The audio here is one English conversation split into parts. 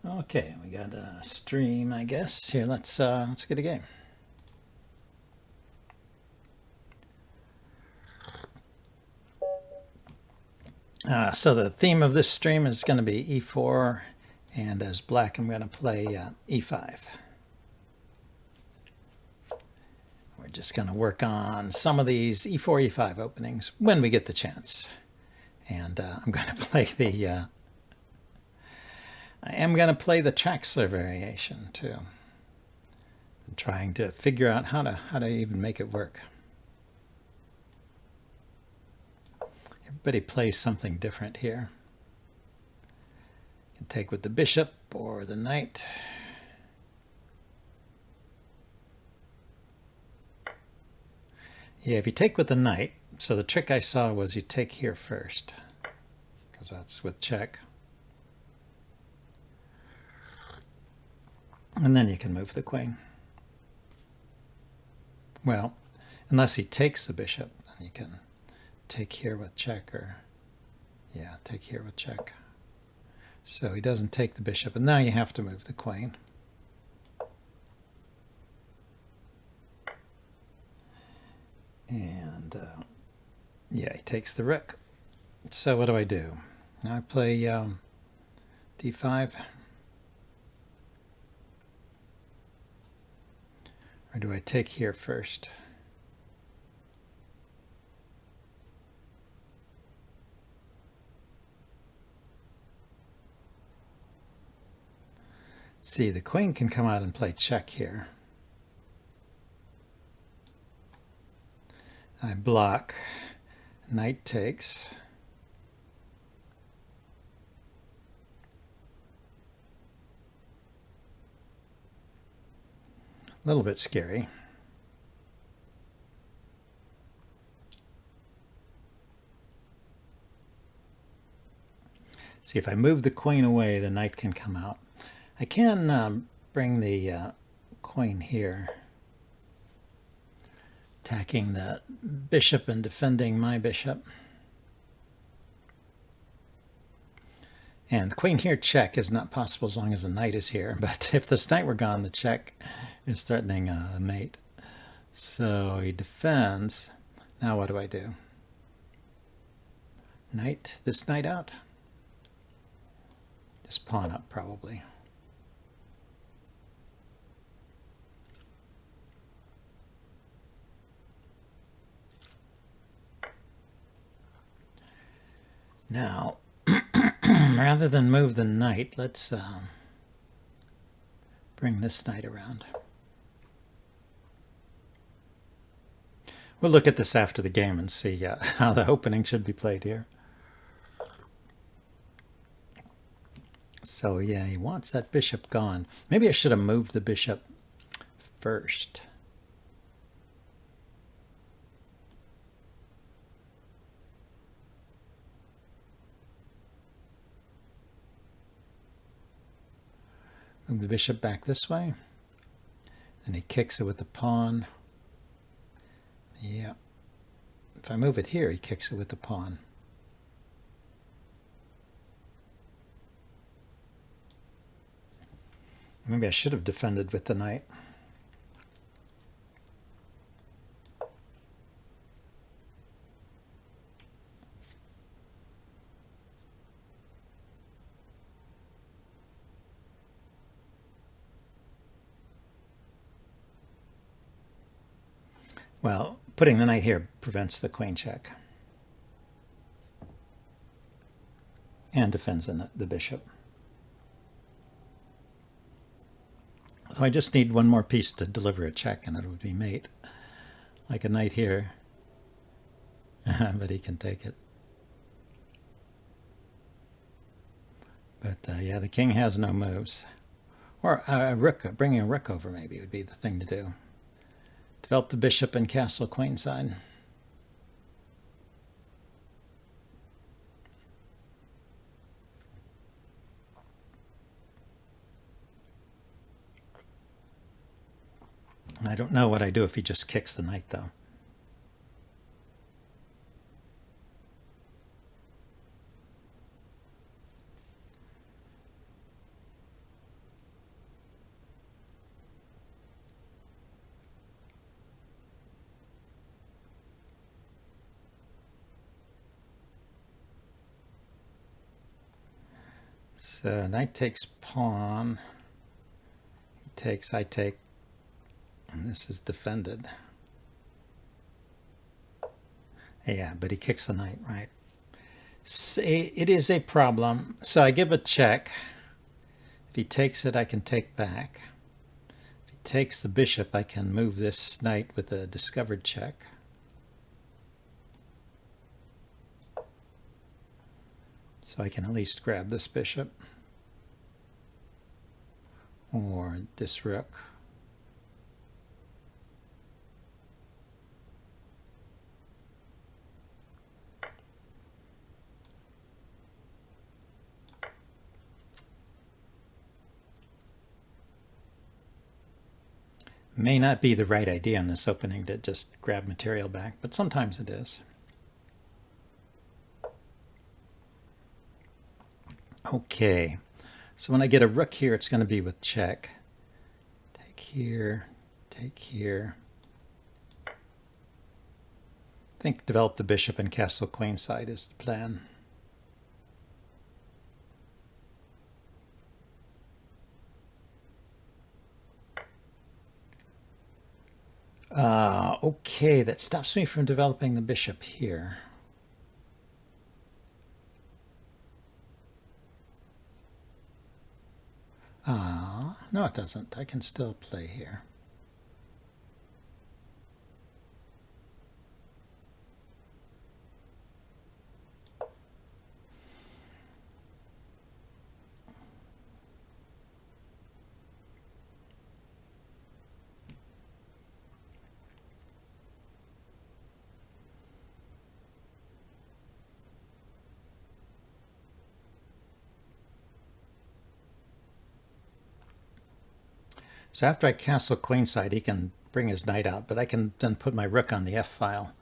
Okay, we got a stream, I guess. Here, let's get a game. So the theme of this stream is going to be e4, and as black, I'm going to play e5. We're just going to work on some of these e4, e5 openings when we get the chance. And I'm going to play the I am going to play the Traxler variation too. I'm trying to figure out how to even make it work. Everybody plays something different here. You can take with the bishop or the knight. Yeah, if you take with the knight, so the trick I saw was you take here first, because that's with check. And then you can move the queen. Well, unless he takes the bishop, then you can take here with check, or yeah, take here with check. So he doesn't take the bishop, and now you have to move the queen. And yeah, he takes the rook. So what do? Now I play d5. Or do I take here first? See, the queen can come out and play check here. I block. Knight takes. A little bit scary. See, if I move the queen away, the knight can come out. I can bring the queen here, attacking the bishop and defending my bishop. And the queen here check is not possible as long as the knight is here. But if this knight were gone, the check is threatening a mate. So he defends. Now what do? Knight, this knight out? Just pawn up, probably. Now, rather than move the knight, let's bring this knight around. We'll look at this after the game and see how the opening should be played here. So yeah, he wants that bishop gone. Maybe I should have moved the bishop first. Move the bishop back this way. Then he kicks it with the pawn. Yeah. If I move it here, he kicks it with the pawn. Maybe I should have defended with the knight. Well, putting the knight here prevents the queen check. And defends the bishop. So I just need one more piece to deliver a check, and it would be mate. Like a knight here. But he can take it. But yeah, the king has no moves. Or a rook, bringing a rook over maybe would be the thing to do. Develop the bishop and castle queenside. I don't know what I do if he just kicks the knight, though. So knight takes pawn. He takes, I take, and this is defended. Yeah, but he kicks the knight, right? So it is a problem. So I give a check. If he takes it, I can take back. If he takes the bishop, I can move this knight with a discovered check. So I can at least grab this bishop or this rook. May not be the right idea in this opening to just grab material back, but sometimes it is. Okay, so when I get a rook here, it's going to be with check. Take here, take here. I think develop the bishop and castle queenside is the plan. Okay, that stops me from developing the bishop here. No, it doesn't. I can still play here. So after I castle queenside, he can bring his knight out, but I can then put my rook on the F file,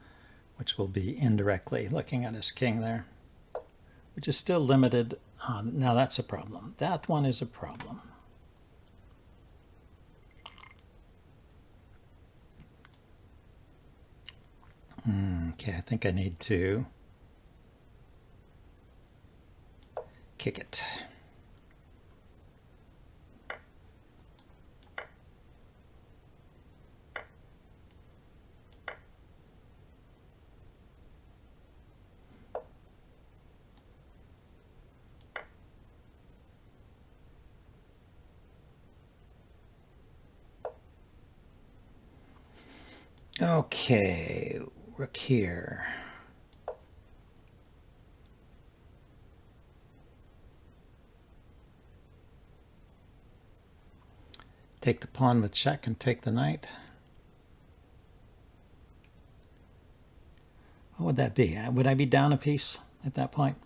which will be indirectly looking at his king there, which is still limited. Now that's a problem. That one is a problem. Okay, I think I need to kick it. Okay, rook here. Take the pawn with check and take the knight. What would that be? Would I be down a piece at that point?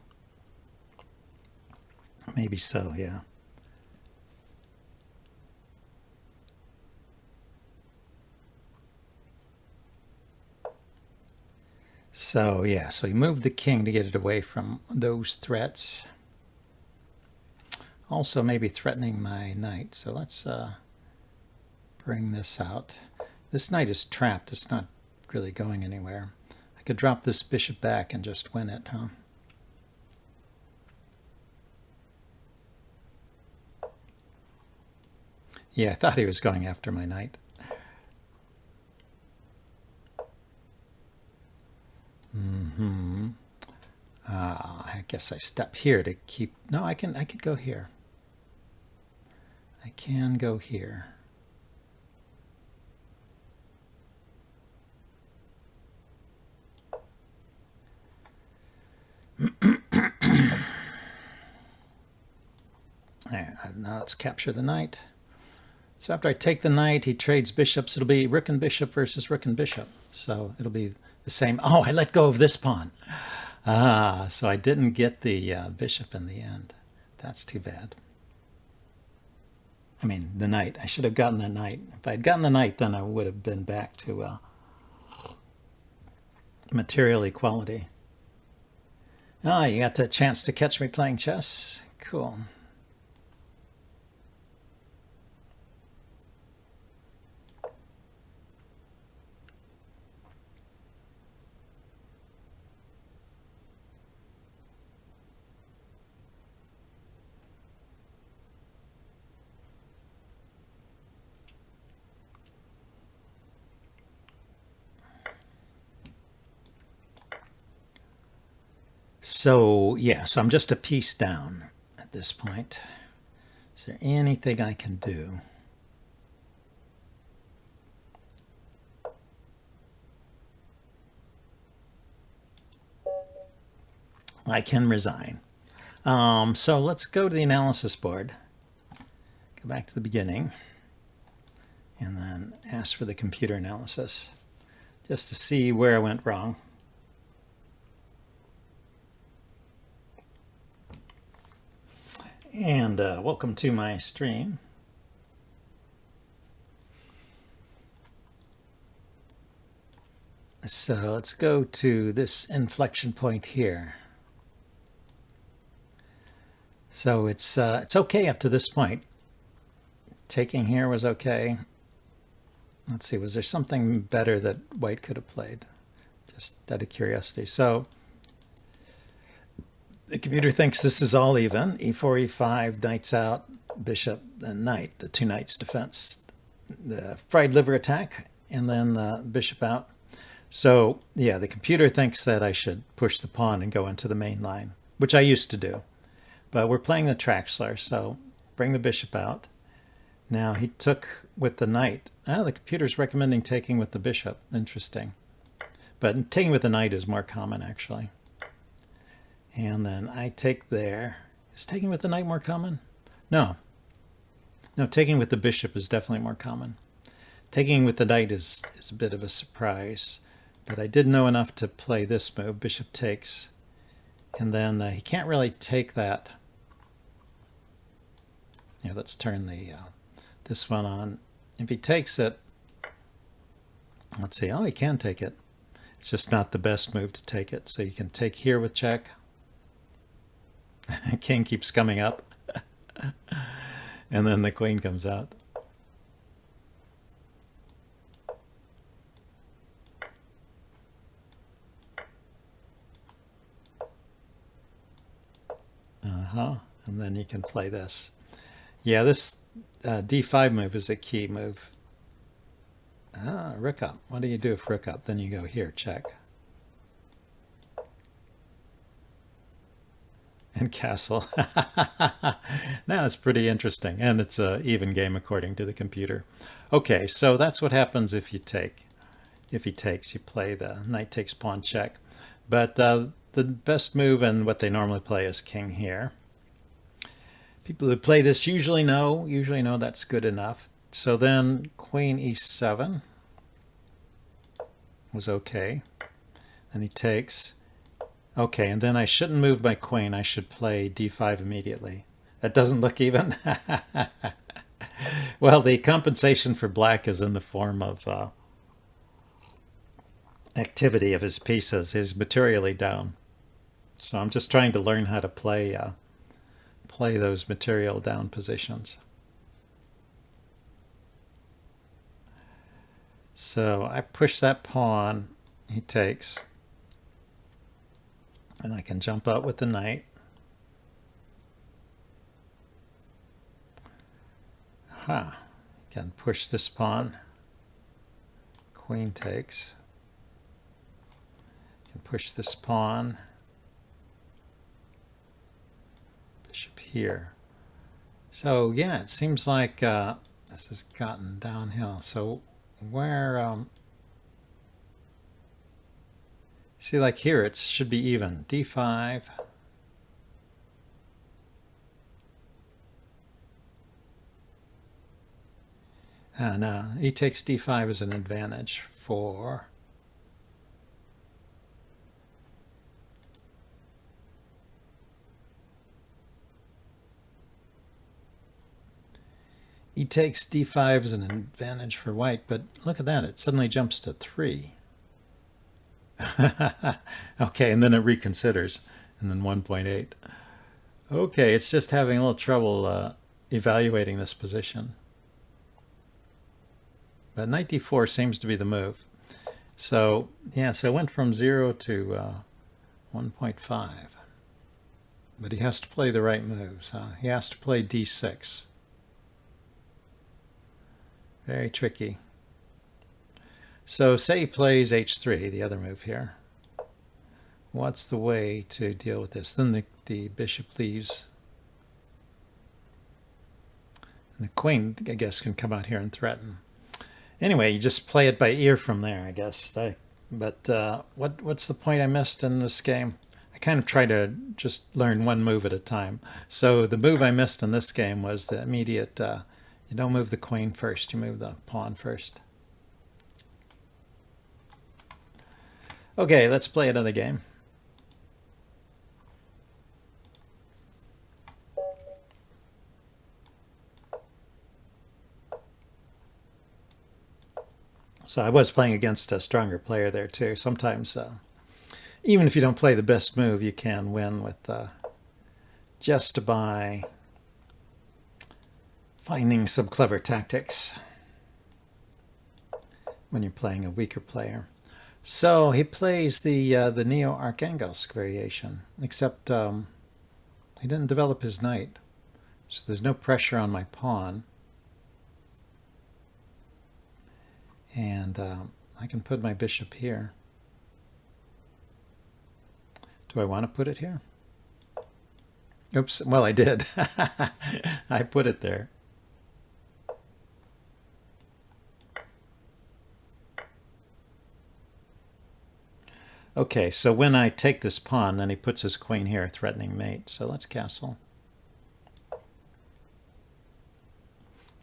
Maybe so, yeah. So, yeah, so he moved the king to get it away from those threats. Also maybe threatening my knight. So let's bring this out. This knight is trapped. It's not really going anywhere. I could drop this bishop back and just win it, huh? Yeah, I thought he was going after my knight. I guess I step here to keep... No, I could go here. I can go here. Now let's capture the knight. So after I take the knight, he trades bishops. It'll be rook and bishop versus rook and bishop. So it'll be the same. Oh, I let go of this pawn. So I didn't get the bishop in the end. That's too bad. I mean, the knight. I should have gotten the knight. If I had gotten the knight, then I would have been back to material equality. Oh, you got the chance to catch me playing chess? Cool. So, yeah, so I'm just a piece down at this point. Is there anything I can do? I can resign. So let's go to the analysis board. Go back to the beginning. And then ask for the computer analysis just to see where I went wrong. And welcome to my stream. So let's go to this inflection point here. So it's okay up to this point. Taking here was okay. Let's see, was there something better that white could have played? Just out of curiosity. So the computer thinks this is all even. E4, E5, knights out, bishop, and knight. The two knights defense. The fried liver attack, and then the bishop out. So yeah, the computer thinks that I should push the pawn and go into the main line, which I used to do. But we're playing the Traxler, so bring the bishop out. Now he took with the knight. Oh, the computer's recommending taking with the bishop. Interesting. But taking with the knight is more common, actually. And then I take there. Is taking with the knight more common? No. No, taking with the bishop is definitely more common. Taking with the knight is a bit of a surprise. But I did know enough to play this move, bishop takes. And then he can't really take that. Yeah, let's turn the this one on. If he takes it, let's see. Oh, he can take it. It's just not the best move to take it. So you can take here with check. King keeps coming up. And then the queen comes out. And then you can play this. Yeah, this d5 move is a key move. Rook up. What do you do if rook up? Then you go here, check. And castle. Now it's pretty interesting. And it's an even game according to the computer. Okay, so that's what happens if you take. If he takes, you play the knight takes pawn check. But the best move and what they normally play is king here. People who play this usually know that's good enough. So then queen e7 was okay. And he takes. Okay, and then I shouldn't move my queen. I should play d5 immediately. That doesn't look even. Well, the compensation for black is in the form of activity of his pieces. He's materially down. So I'm just trying to learn how to play those material down positions. So I push that pawn. He takes. And I can jump up with the knight. Aha. Can push this pawn. Queen takes. Can push this pawn. Bishop here. So yeah, it seems like this has gotten downhill. So where see, like here, it should be even. d5. No, he takes d5 as an advantage for. He takes d5 as an advantage for white, but look at that. It suddenly jumps to 3. Okay, and then it reconsiders, and then 1.8. Okay, it's just having a little trouble evaluating this position. But knight d4 seems to be the move. So, yeah, so it went from 0 to 1.5. But he has to play the right moves. He has to play d6. Very tricky. So say he plays h3, the other move here. what's the way to deal with this? Then the bishop leaves. And the queen, I guess, can come out here and threaten. Anyway, you just play it by ear from there, I guess. But what's the point I missed in this game? I kind of try to just learn one move at a time. So the move I missed in this game was the immediate, you don't move the queen first, you move the pawn first. Okay, let's play another game. So I was playing against a stronger player there too. Sometimes, even if you don't play the best move, you can win with just by finding some clever tactics when you're playing a weaker player. So he plays the Neo-Archangelsky variation, except he didn't develop his knight. So there's no pressure on my pawn. And I can put my bishop here. Do I want to put it here? Oops, well, I did. I put it there. Okay, so when I take this pawn, then he puts his queen here, threatening mate. So let's castle.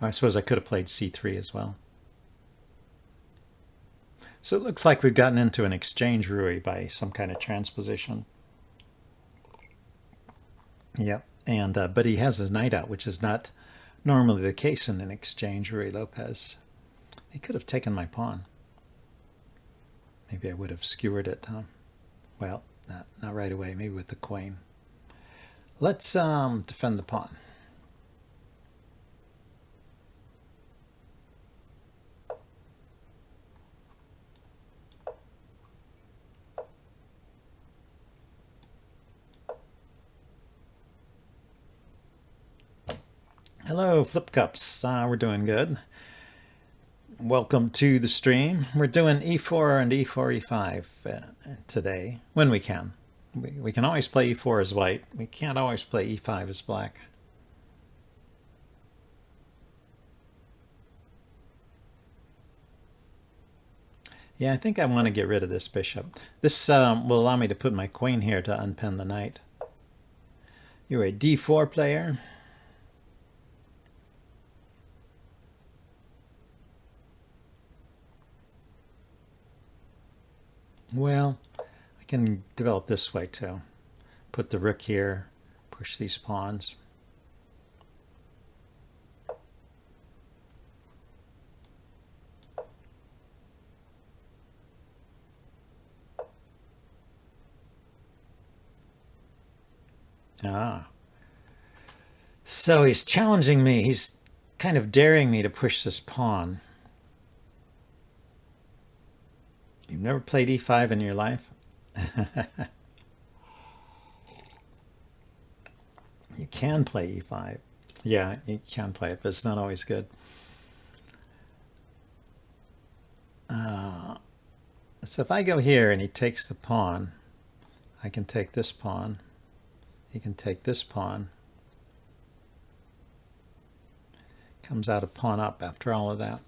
I suppose I could have played c3 as well. So it looks like we've gotten into an exchange rui by some kind of transposition. Yep, and but he has his knight out, which is not normally the case in an exchange rui Lopez. He could have taken my pawn. Maybe I would have skewered it, huh? Well, not right away, maybe with the queen. Let's defend the pawn. Hello, Flip Cups. We're doing good. Welcome to the stream. We're doing e4 and e4, e5 today, when we can. We can always play e4 as white. We can't always play e5 as black. Yeah, I think I want to get rid of this bishop. This will allow me to put my queen here to unpin the knight. You're a d4 player. Well, I can develop this way too. Put the rook here, push these pawns. Ah. So he's challenging me. He's kind of daring me to push this pawn. You've never played e5 in your life? You can play e5. Yeah, you can play it, but it's not always good. So if I go here and he takes the pawn, I can take this pawn. He can take this pawn. Comes out a pawn up after all of that.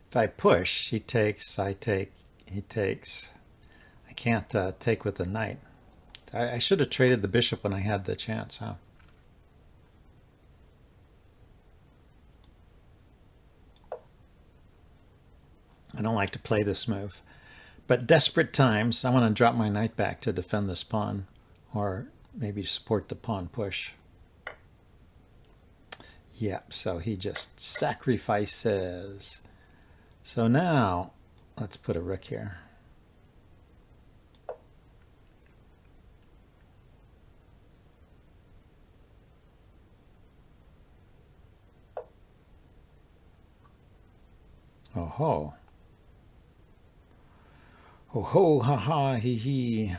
If I push, he takes, I take, he takes. I can't take with the knight. I should have traded the bishop when I had the chance, huh? I don't like to play this move. But desperate times, I want to drop my knight back to defend this pawn, or maybe support the pawn push. Yep, so he just sacrifices. So now, let's put a rook here. Oh ho. Oh ho, ha ha, hee hee.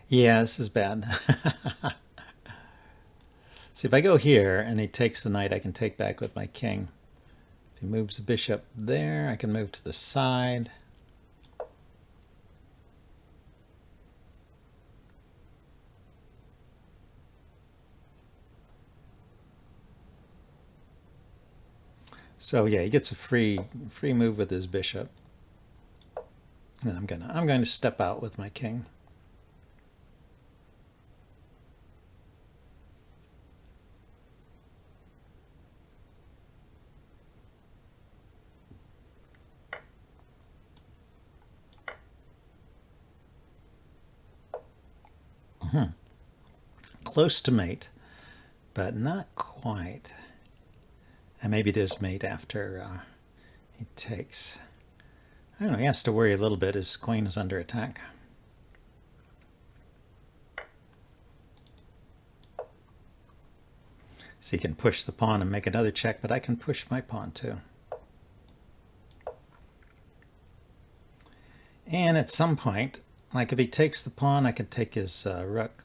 Yeah, this is bad. See, if I go here and he takes the knight, I can take back with my king. If he moves the bishop there, I can move to the side. So yeah, he gets a free move with his bishop. And I'm going to step out with my king. Close to mate, but not quite. And maybe it is mate after he takes. I don't know, he has to worry a little bit. His queen is under attack. So he can push the pawn and make another check, but I can push my pawn too. And at some point, like if he takes the pawn, I could take his rook,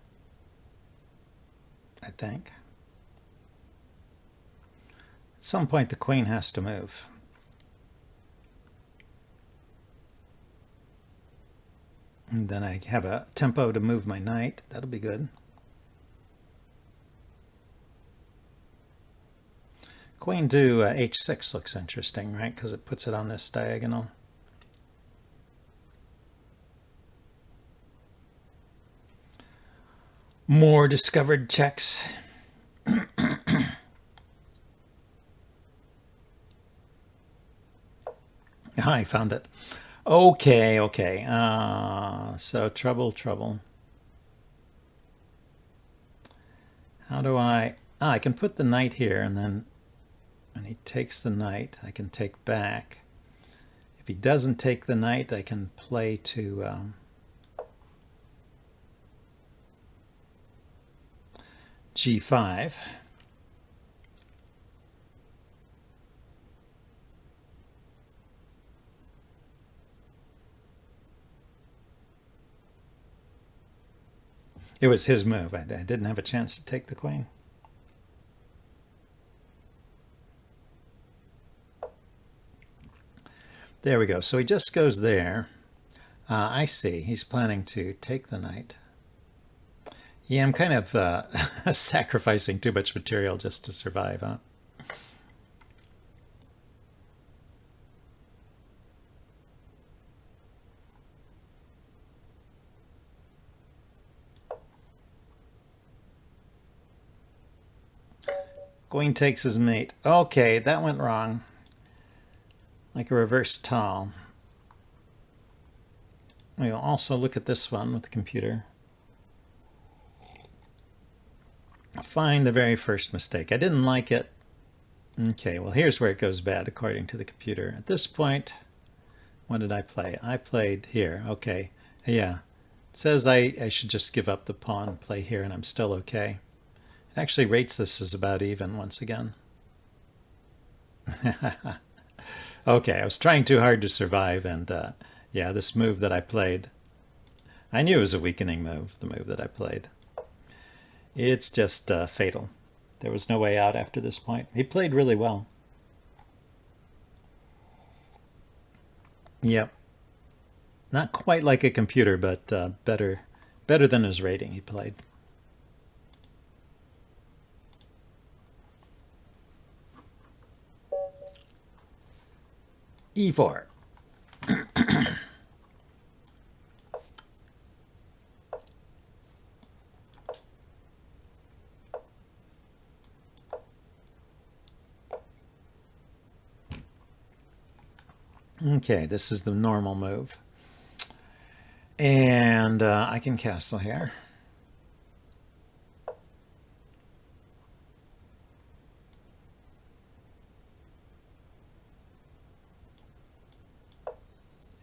I think. At some point, the queen has to move. And then I have a tempo to move my knight. That'll be good. Queen to h6 looks interesting, right? Because it puts it on this diagonal. More discovered checks. I found it. Okay. So trouble. How do I... I can put the knight here, and then when he takes the knight, I can take back. If he doesn't take the knight, I can play to... g5. It was his move. I didn't have a chance to take the queen. There we go. So he just goes there. I see. He's planning to take the knight. Yeah, I'm kind of sacrificing too much material just to survive, huh? Queen takes his mate. Okay, that went wrong. Like a reverse tall. We'll also look at this one with the computer. Find the very first mistake. I didn't like it. Okay, well here's where it goes bad according to the computer. At this point, what did I play? I played here. Okay, yeah. It says I should just give up the pawn and play here and I'm still okay. It actually rates this as about even once again. Okay, I was trying too hard to survive, and yeah, this move that I played, I knew it was a weakening move, the move that I played. It's just fatal. There was no way out after this point. He played really well. Yep. Not quite like a computer, but better than his rating he played. e4. Okay, this is the normal move. And I can castle here.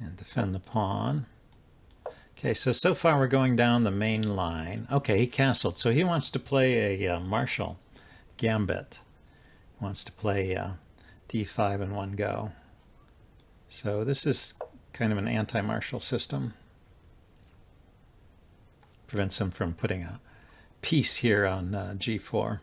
And defend the pawn. Okay, so far we're going down the main line. Okay, he castled. So he wants to play a Marshall gambit. He wants to play d5 in one go. So this is kind of an anti-Marshall system. Prevents him from putting a piece here on g4.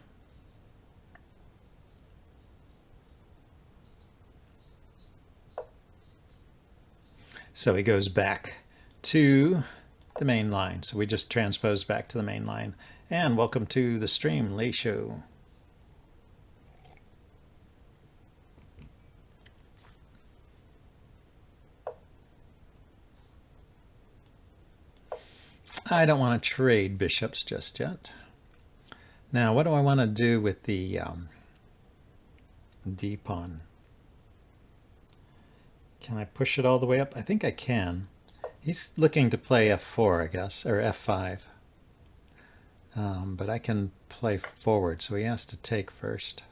So he goes back to the main line. So we just transposed back to the main line. And welcome to the stream, Lee Show. I don't want to trade bishops just yet. Now, what do I want to do with the D pawn? Can I push it all the way up? I think I can. He's looking to play f4, I guess, or f5. But I can play forward, so he has to take first.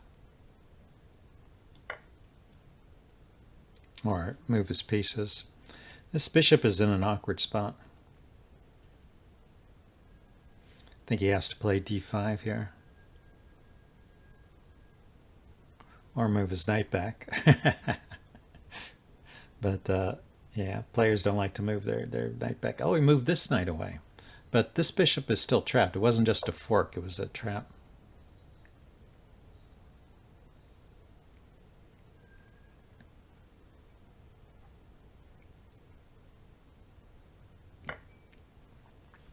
Or move his pieces. This bishop is in an awkward spot. I think he has to play d5 here. Or move his knight back. But yeah, players don't like to move their knight back. Oh, he moved this knight away. But this bishop is still trapped. It wasn't just a fork, it was a trap.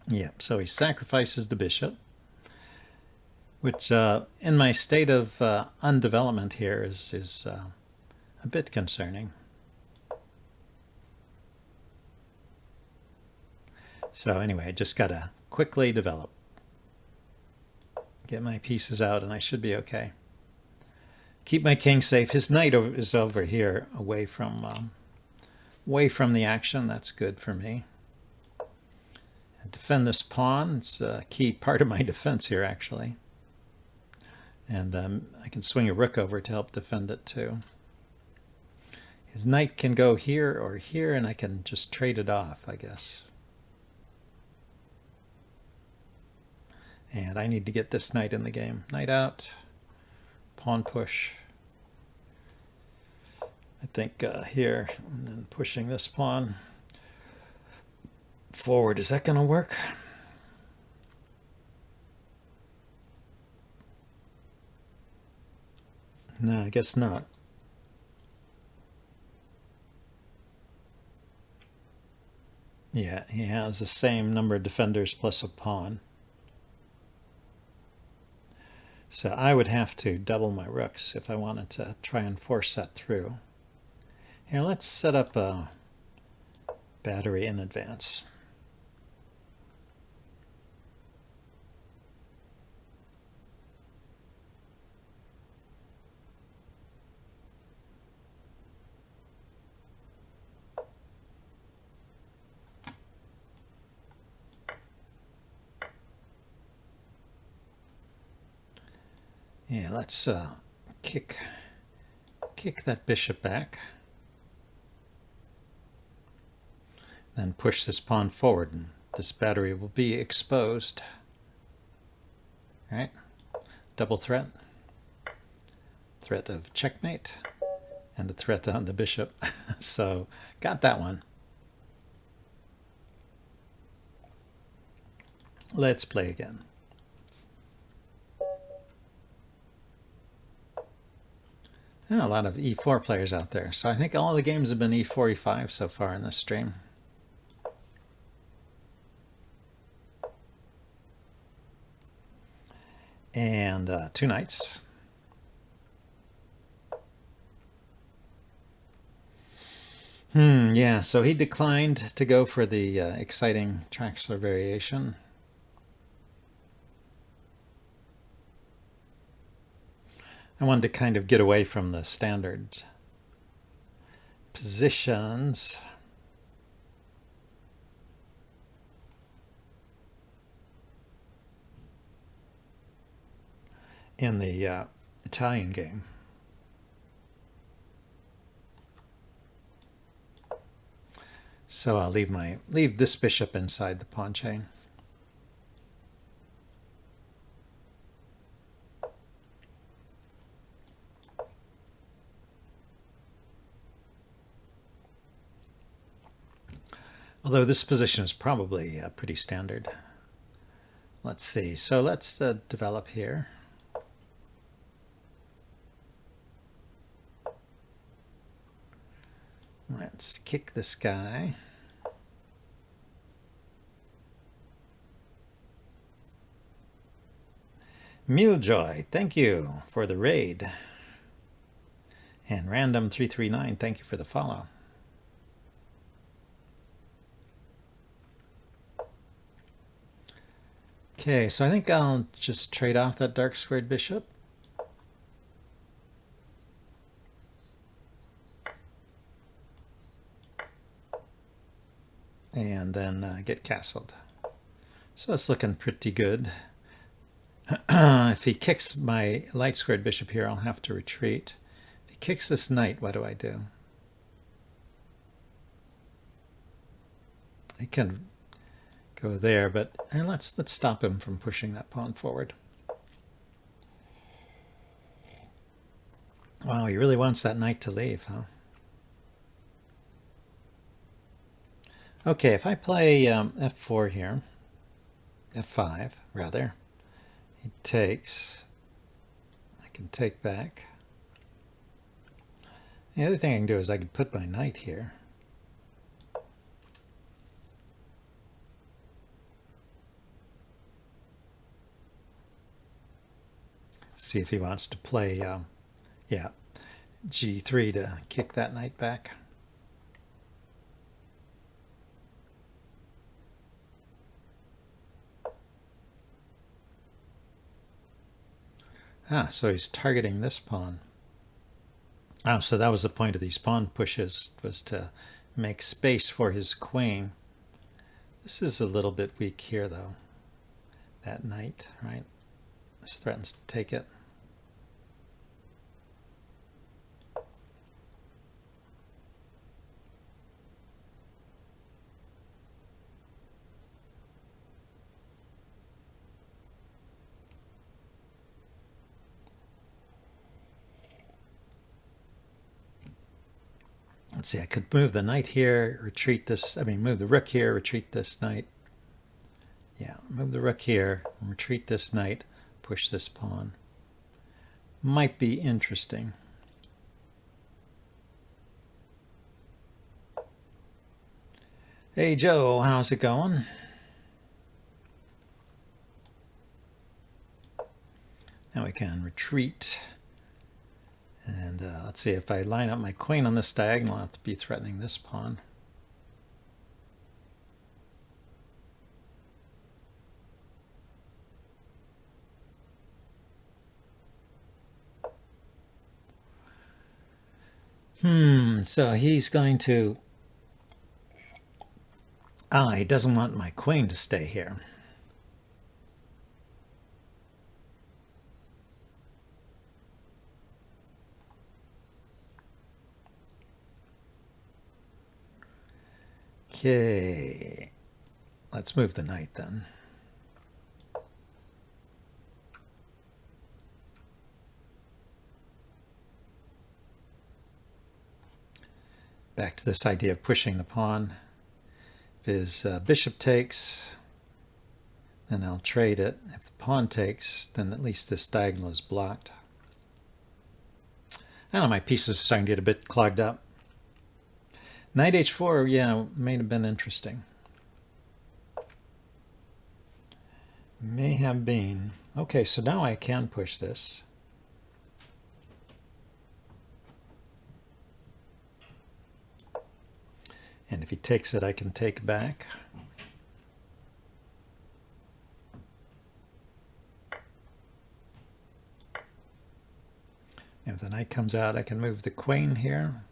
Yeah, so he sacrifices the bishop, which in my state of undevelopment here is a bit concerning. So anyway, I just got to quickly develop. Get my pieces out and I should be okay. Keep my king safe. His knight is over here away from the action. That's good for me. And defend this pawn. It's a key part of my defense here, actually. And I can swing a rook over to help defend it too. His knight can go here or here, and I can just trade it off, I guess. And I need to get this knight in the game. Knight out, pawn push. I think here, and then pushing this pawn forward. Is that going to work? No, I guess not. Yeah, he has the same number of defenders plus a pawn. So I would have to double my rooks if I wanted to try and force that through. Here, let's set up a battery in advance. Yeah, let's kick that bishop back. Then push this pawn forward, and this battery will be exposed. All right, double threat. Threat of checkmate, and a threat on the bishop. So, got that one. Let's play again. A lot of e4 players out there. So I think all the games have been e4, e5 so far in this stream. And 2 knights. Yeah, so he declined to go for the exciting Traxler variation. I wanted to kind of get away from the standard positions. In the Italian game. So I'll leave this bishop inside the pawn chain. Although this position is probably pretty standard. Let's see. So let's develop here. Let's kick this guy. Mulejoy, thank you for the raid. And Random339, thank you for the follow. Okay, so I think I'll just trade off that dark squared bishop. And then get castled. So it's looking pretty good. If he kicks my light squared bishop here, I'll have to retreat. If he kicks this knight, what do I do? I can go there, but let's stop him from pushing that pawn forward. Wow, he really wants that knight to leave, huh? Okay, if I play f4 here, f5 rather, he takes, I can take back. The other thing I can do is I can put my knight here. See if he wants to play, yeah, g3 to kick that knight back. Ah, so he's targeting this pawn. Oh, so that was the point of these pawn pushes, was to make space for his queen. This is a little bit weak here, though. That knight, right? This threatens to take it. Let's see, I could move the knight here, retreat this, move the rook here, retreat this knight. Yeah, move the rook here, retreat this knight, push this pawn. Might be interesting. Hey Joe, how's it going? Now we can retreat. And let's see, if I line up my queen on this diagonal, I'll have to be threatening this pawn. So he's going to... Ah, he doesn't want my queen to stay here. Okay, let's move the knight then. Back to this idea of pushing the pawn. If his bishop takes, then I'll trade it. If the pawn takes, then at least this diagonal is blocked. I don't know, my pieces are starting to get a bit clogged up. Knight h4, yeah, may have been interesting. May have been. Okay, so now I can push this. And if he takes it, I can take back. And if the knight comes out, I can move the queen here.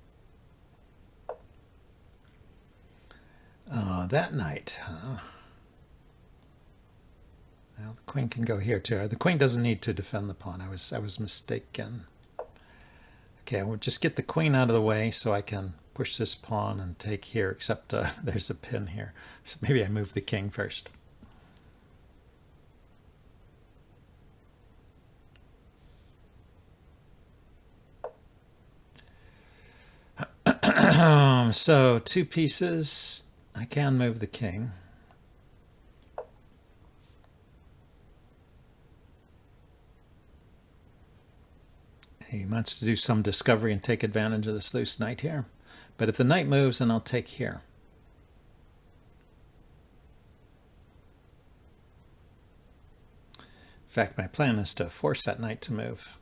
That knight, huh? Well, the queen can go here too. The queen doesn't need to defend the pawn. I was mistaken. Okay, we'll just get the queen out of the way so I can push this pawn and take here, except there's a pin here. So maybe I move the king first. So 2 pieces. I can move the king. He wants to do some discovery and take advantage of this loose knight here. But if the knight moves, then I'll take here. In fact, my plan is to force that knight to move.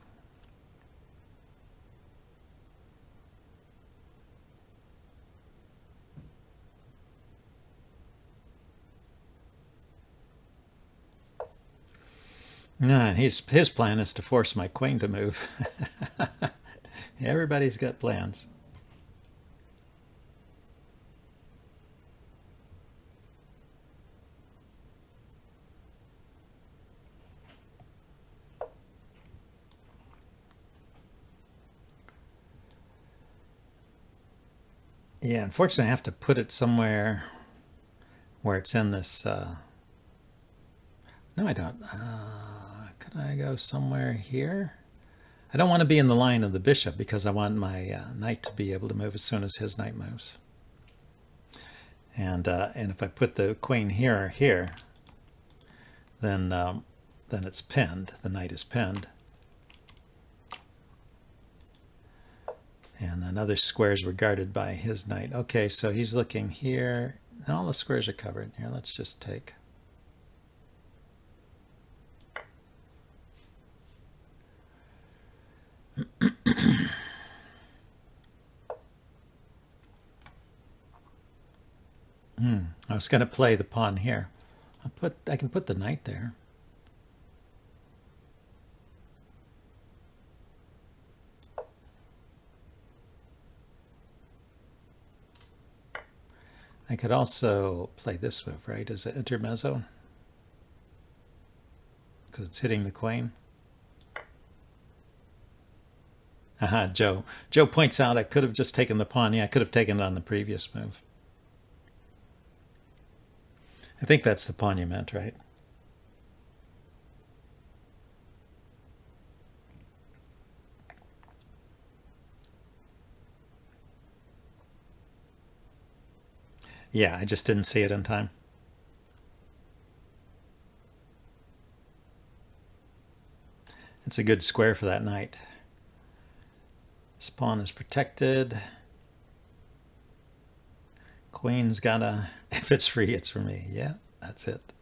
And his plan is to force my queen to move. Everybody's got plans. Yeah, unfortunately I have to put it somewhere where it's in this... No, I don't. Could I go somewhere here? I don't want to be in the line of the bishop because I want my knight to be able to move as soon as his knight moves. And if I put the queen here or here, then it's pinned. The knight is pinned. And then other squares were guarded by his knight. Okay, so he's looking here. All the squares are covered. Here, let's just take. I was going to play the pawn here. I can put the knight there. I could also play this move, right? As an intermezzo, because it's hitting the queen. Aha, Joe. Joe points out I could have just taken the pawn. Yeah, I could have taken it on the previous move. I think that's the pawn you meant, right? Yeah, I just didn't see it in time. It's a good square for that knight. This pawn is protected. Queen's gotta, if it's free, it's for me. Yeah, that's it.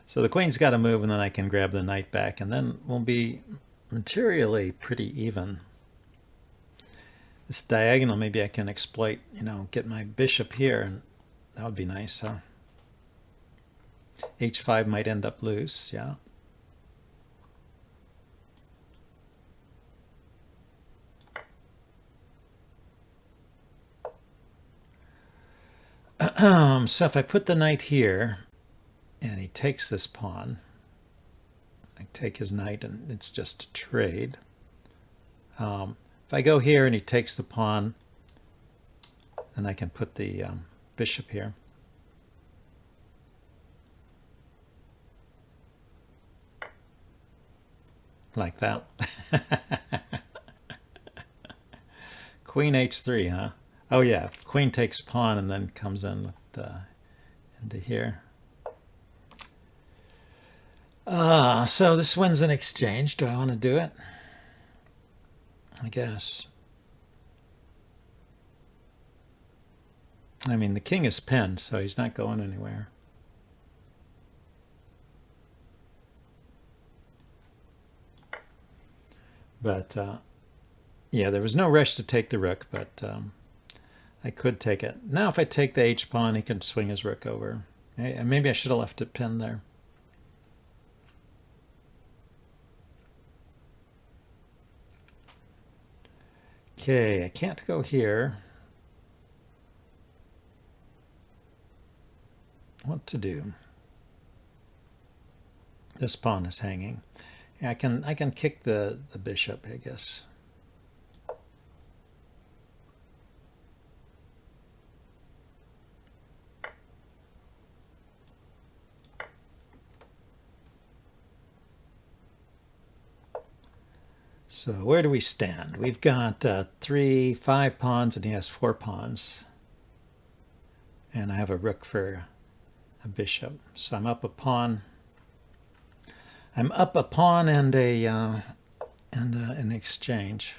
So the queen's got to move, and then I can grab the knight back, and then we'll be materially pretty even. This diagonal, maybe I can exploit, get my bishop here, and that would be nice. Huh? H5 might end up loose, yeah. So if I put the knight here, and he takes this pawn, I take his knight, and it's just a trade. If I go here and he takes the pawn, then I can put the bishop here. Like that. Queen h3, huh? Oh yeah, queen takes pawn and then comes in with, into here. So this wins an exchange. Do I want to do it? I guess. I mean, the king is pinned, so he's not going anywhere. But, yeah, there was no rush to take the rook, but I could take it. Now if I take the h-pawn, he can swing his rook over. Maybe I should have left it pinned there. Okay, I can't go here. What to do? This pawn is hanging. Yeah, I can kick the bishop, I guess. So where do we stand? We've got 5 pawns, and he has 4 pawns. And I have a rook for a bishop. So I'm up a pawn. I'm up a pawn and an exchange.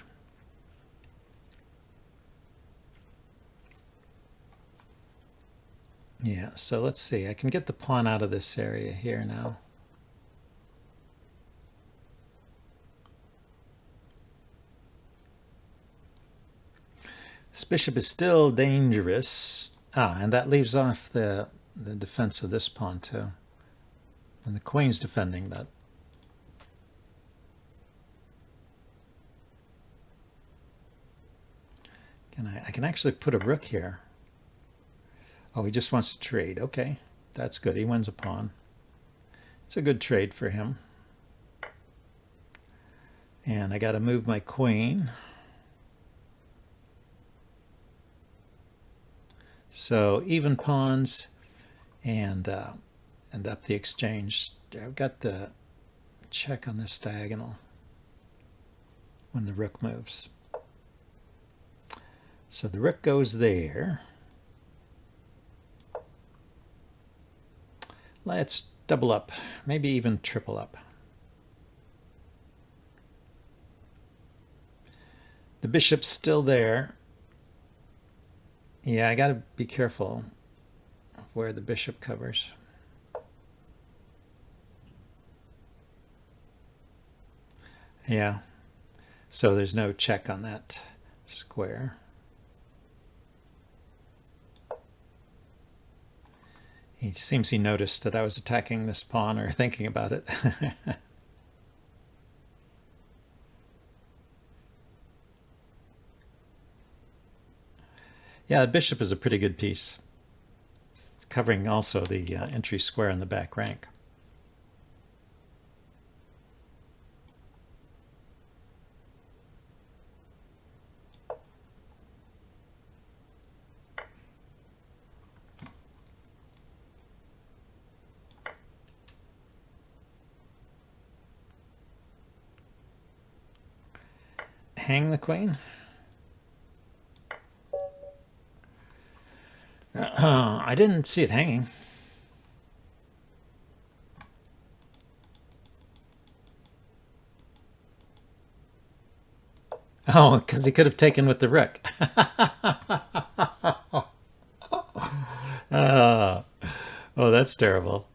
Yeah, so let's see. I can get the pawn out of this area here now. This bishop is still dangerous. Ah, and that leaves off the defense of this pawn too. And the queen's defending that. I can actually put a rook here. Oh, he just wants to trade. Okay, that's good. He wins a pawn. It's a good trade for him. And I got to move my queen. So even pawns and up the exchange. I've got the check on this diagonal when the rook moves. So the rook goes there. Let's double up, maybe even triple up. The bishop's still there. Yeah, I got to be careful of where the bishop covers. Yeah, so there's no check on that square. He seems he noticed that I was attacking this pawn or thinking about it. Yeah, the bishop is a pretty good piece. It's covering also the entry square in the back rank. Hang the queen. I didn't see it hanging. Oh, because he could have taken with the rook. Oh, that's terrible.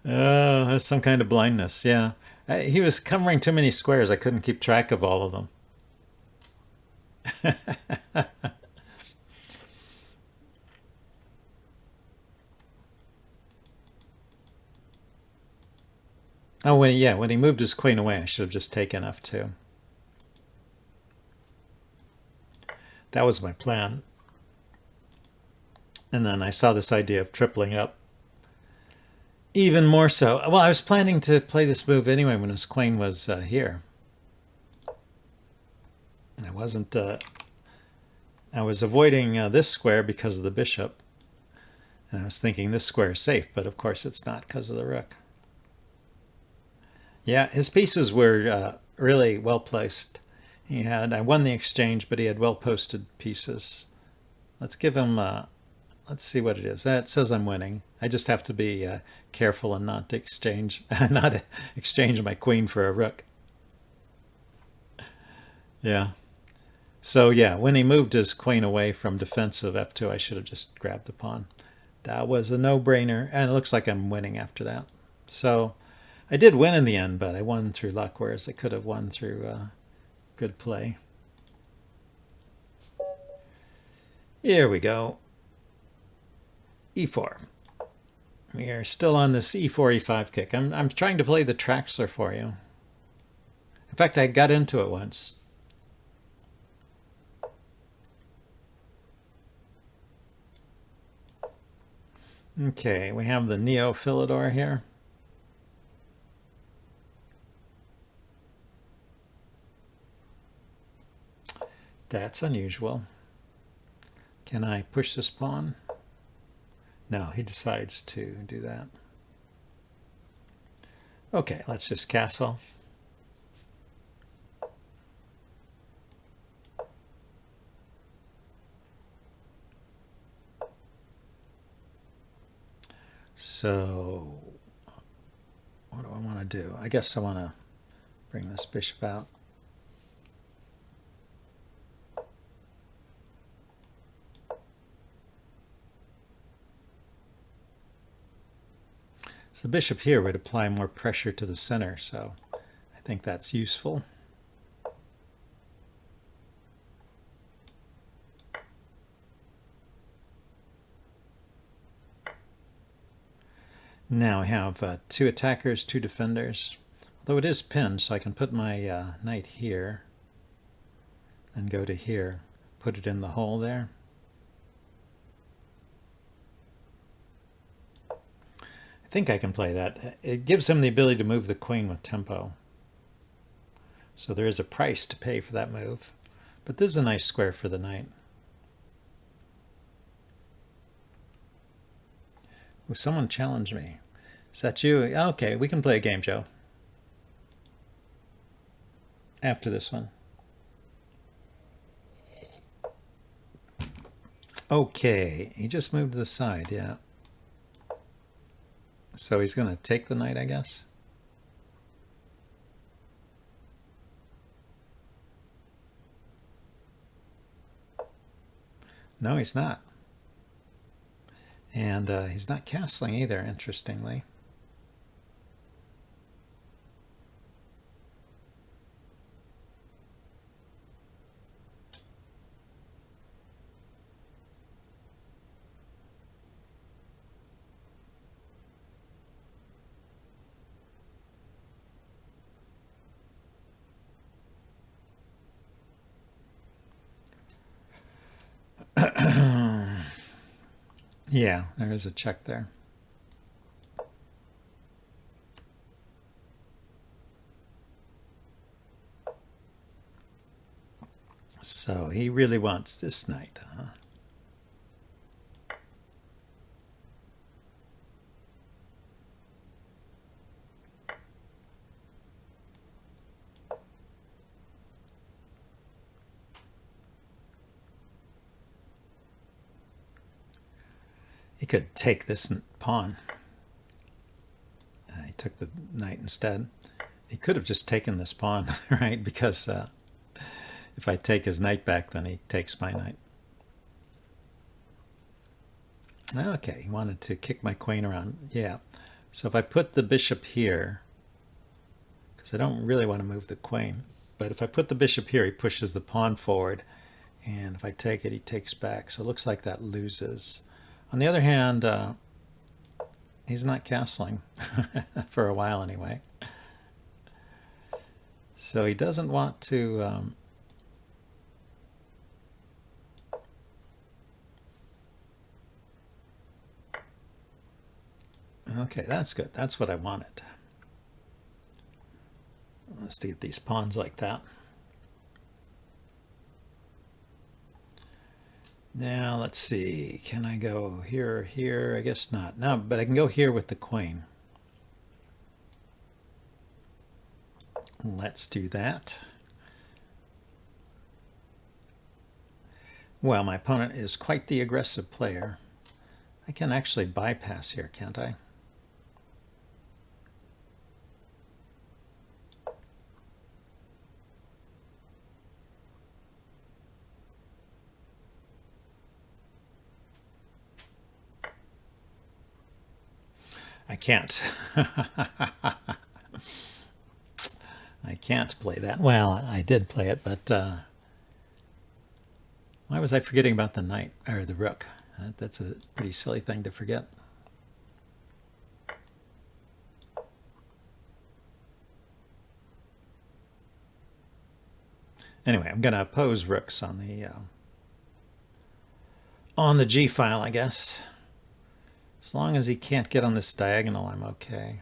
There's some kind of blindness, yeah. He was covering too many squares. I couldn't keep track of all of them. Oh, when he moved his queen away, I should have just taken f2. That was my plan. And then I saw this idea of tripling up. Even more so. Well, I was planning to play this move anyway when his queen was here. I wasn't. I was avoiding this square because of the bishop. And I was thinking this square is safe, but of course it's not because of the rook. Yeah, his pieces were really well placed. I won the exchange, but he had well posted pieces. Let's give him, let's see what it is. It says I'm winning. I just have to be careful and not exchange my queen for a rook. Yeah. So yeah, when he moved his queen away from defensive f2, I should have just grabbed the pawn. That was a no-brainer, and it looks like I'm winning after that. So I did win in the end, but I won through luck, whereas I could have won through good play. Here we go. e4. We are still on this e4, e5 kick. I'm trying to play the Traxler for you. In fact, I got into it once. Okay, we have the Neo Philidor here. That's unusual. Can I push this pawn? No, he decides to do that. Okay, let's just castle. So, what do I want to do? I guess I want to bring this bishop out. the bishop here would apply more pressure to the center, so I think that's useful. Now I have 2 attackers, 2 defenders. Although it is pinned, so I can put my knight here and go to here, put it in the hole there. I think I can play that. It gives him the ability to move the queen with tempo. So there is a price to pay for that move. But this is a nice square for the knight. Oh, someone challenged me. Is that you? Okay, we can play a game, Joe. After this one. Okay, he just moved to the side, yeah. So he's going to take the knight, I guess. No, he's not. And he's not castling either, interestingly. Yeah, there is a check there. So he really wants this knight, huh? He could take this pawn. He took the knight instead. He could have just taken this pawn, right? Because if I take his knight back, then he takes my knight. Okay, he wanted to kick my queen around. Yeah. So if I put the bishop here, because I don't really want to move the queen, but if I put the bishop here, he pushes the pawn forward. And if I take it, he takes back. So it looks like that loses. On the other hand, he's not castling for a while anyway. So he doesn't want to okay, that's good. That's what I wanted. Let's get these pawns like that. Now, let's see. Can I go here or here? I guess not. No, but I can go here with the queen. Let's do that. Well, my opponent is quite the aggressive player. I can actually bypass here, can't I? I can't. I can't play that. Well, I did play it, but why was I forgetting about the knight, or the rook? That's a pretty silly thing to forget. Anyway, I'm going to oppose rooks on the G file, I guess. As long as he can't get on this diagonal, I'm okay.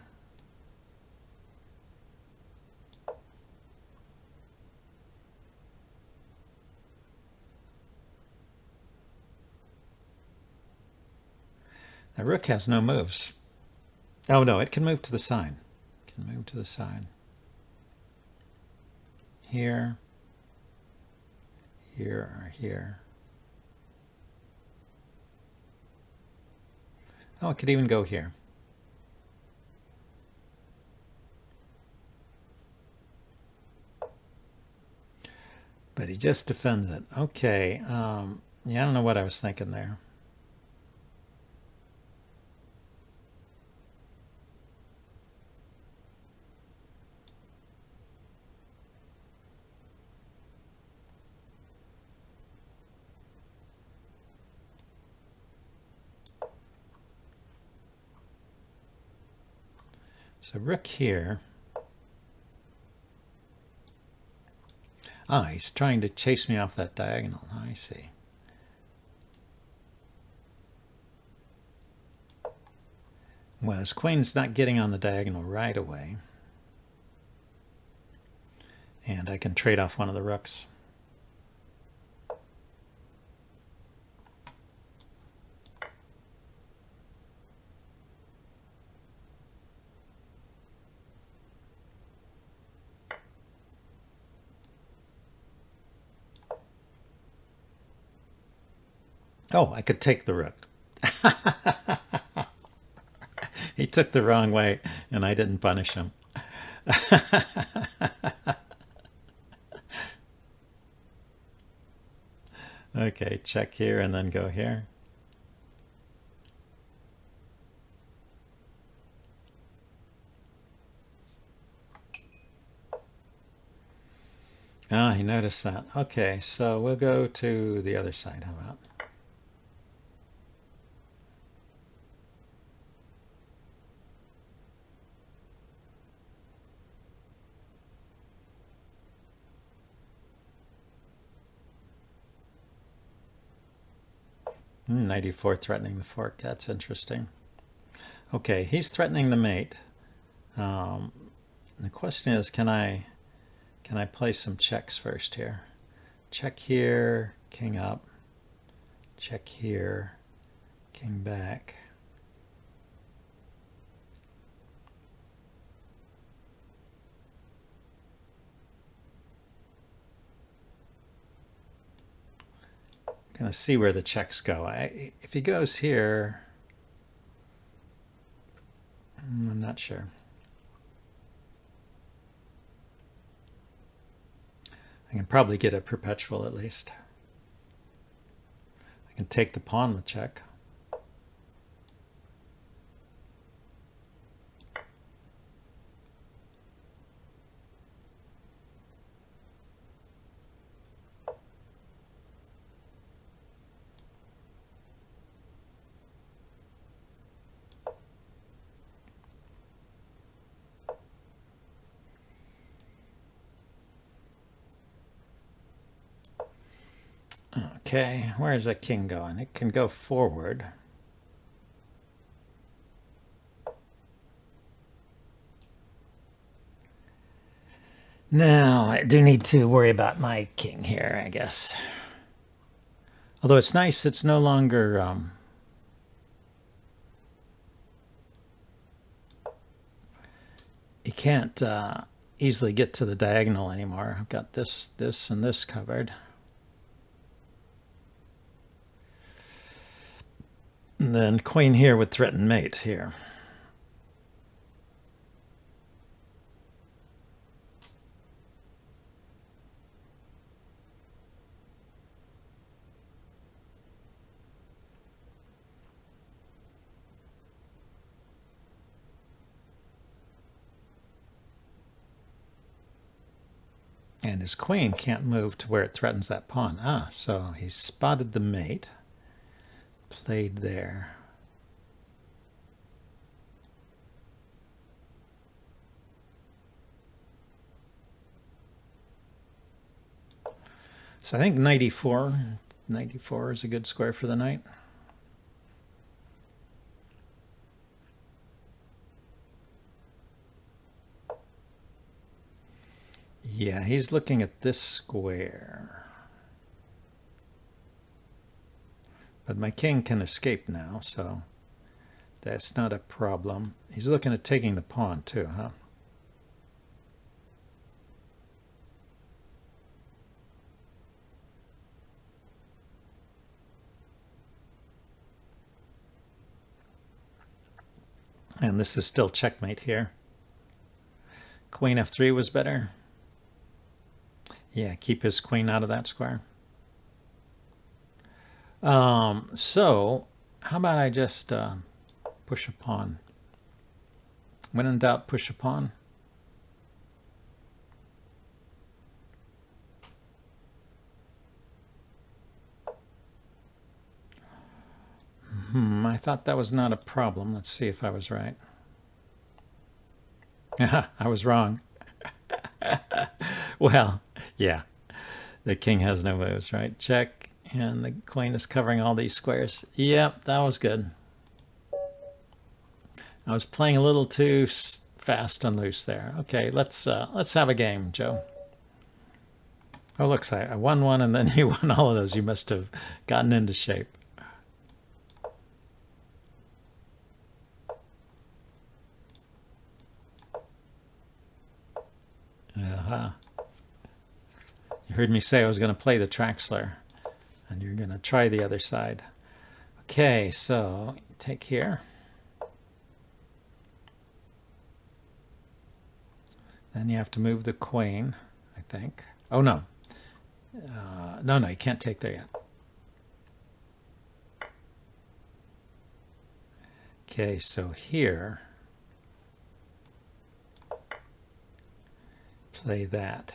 Now, rook has no moves. Oh, no, it can move to the side. It can move to the side. Here, here, or here. Oh, it could even go here. But he just defends it. Okay. Yeah, I don't know what I was thinking there. So rook here. Ah, he's trying to chase me off that diagonal. I see. Well, his queen's not getting on the diagonal right away. And I can trade off one of the rooks. Oh, I could take the rook. He took the wrong way, and I didn't punish him. Okay, check here and then go here. Ah, he noticed that. Okay, so we'll go to the other side. How about? Knight e4 threatening the fork. That's interesting. Okay, he's threatening the mate. The question is, can I play some checks first here? Check here, king up. Check here, king back. Going to see where the checks go. If he goes here, I'm not sure. I can probably get a perpetual at least. I can take the pawn with check. Okay, where is that king going? It can go forward. Now, I do need to worry about my king here, I guess. Although it's nice, it's no longer... you can't easily get to the diagonal anymore. I've got this, and this covered. And then queen here would threaten mate here. And his queen can't move to where it threatens that pawn. Ah, so he spotted the mate, played there. So I think knight e4 is a good square for the knight. Yeah, he's looking at this square. But my king can escape now, so that's not a problem. He's looking at taking the pawn too, huh? And this is still checkmate here. Queen f3 was better. Yeah, keep his queen out of that square. So, how about I just push a pawn? When in doubt, push a pawn. I thought that was not a problem. Let's see if I was right. I was wrong. Well, yeah, the king has no moves, right? Check, and the queen is covering all these squares. Yep, that was good. I was playing a little too fast and loose there. Okay, let's have a game, Joe. Oh, looks like I won one, and then you won all of those. You must have gotten into shape. Uh-huh. You heard me say I was going to play the Traxler, and you're going to try the other side. Okay, so take here. Then you have to move the queen, I think. Oh, no. No, you can't take there yet. Okay, so here, play that.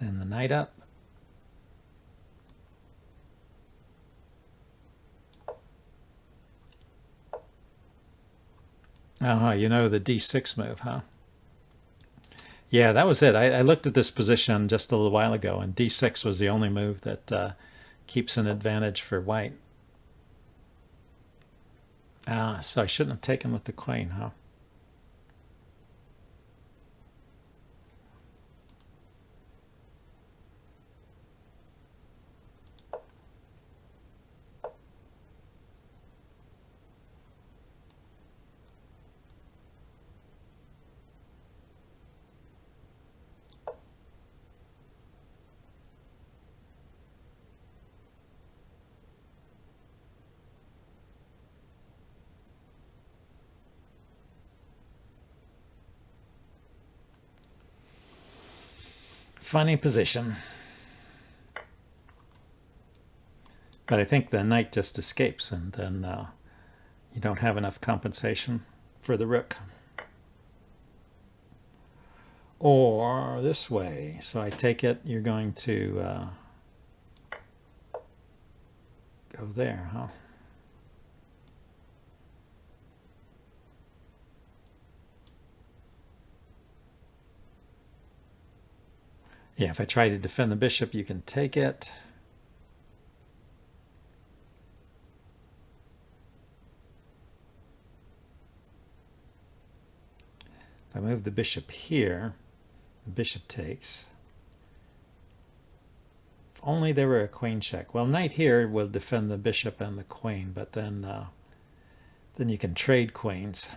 Then the knight up. Oh, you know the d6 move, huh? Yeah, that was it. I looked at this position just a little while ago, and d6 was the only move that keeps an advantage for white. Ah, so I shouldn't have taken with the queen, huh? Funny position. But I think the knight just escapes, and then you don't have enough compensation for the rook. Or this way. So I take it you're going to go there, huh? Yeah, if I try to defend the bishop, you can take it. If I move the bishop here, the bishop takes. If only there were a queen check. Well, knight here will defend the bishop and the queen, but then you can trade queens.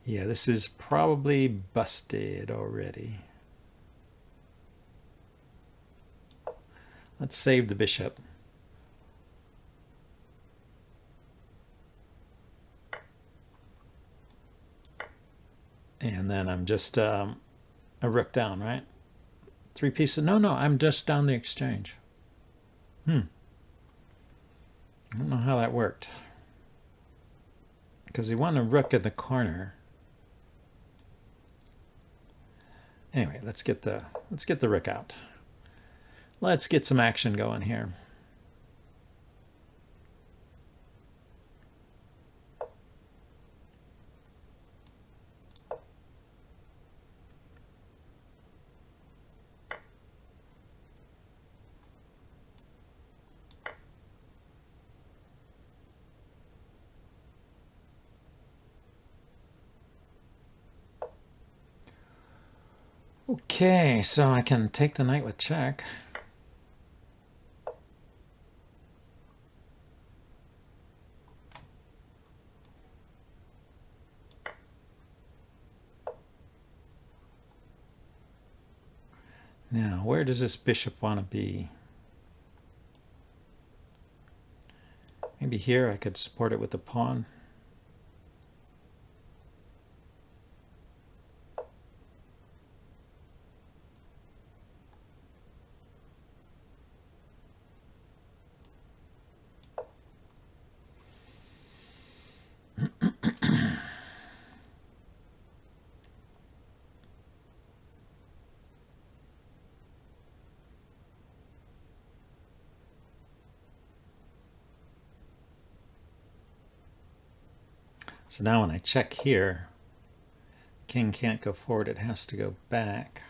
Yeah, this is probably busted already. Let's save the bishop. And then I'm just a rook down, right? 3 pieces. No, I'm just down the exchange. I don't know how that worked. Because he won a rook in the corner. Anyway, let's get the rook out. Let's get some action going here. Okay, so I can take the knight with check. Now, where does this bishop want to be? Maybe here I could support it with the pawn. So now when I check here, king can't go forward, it has to go back.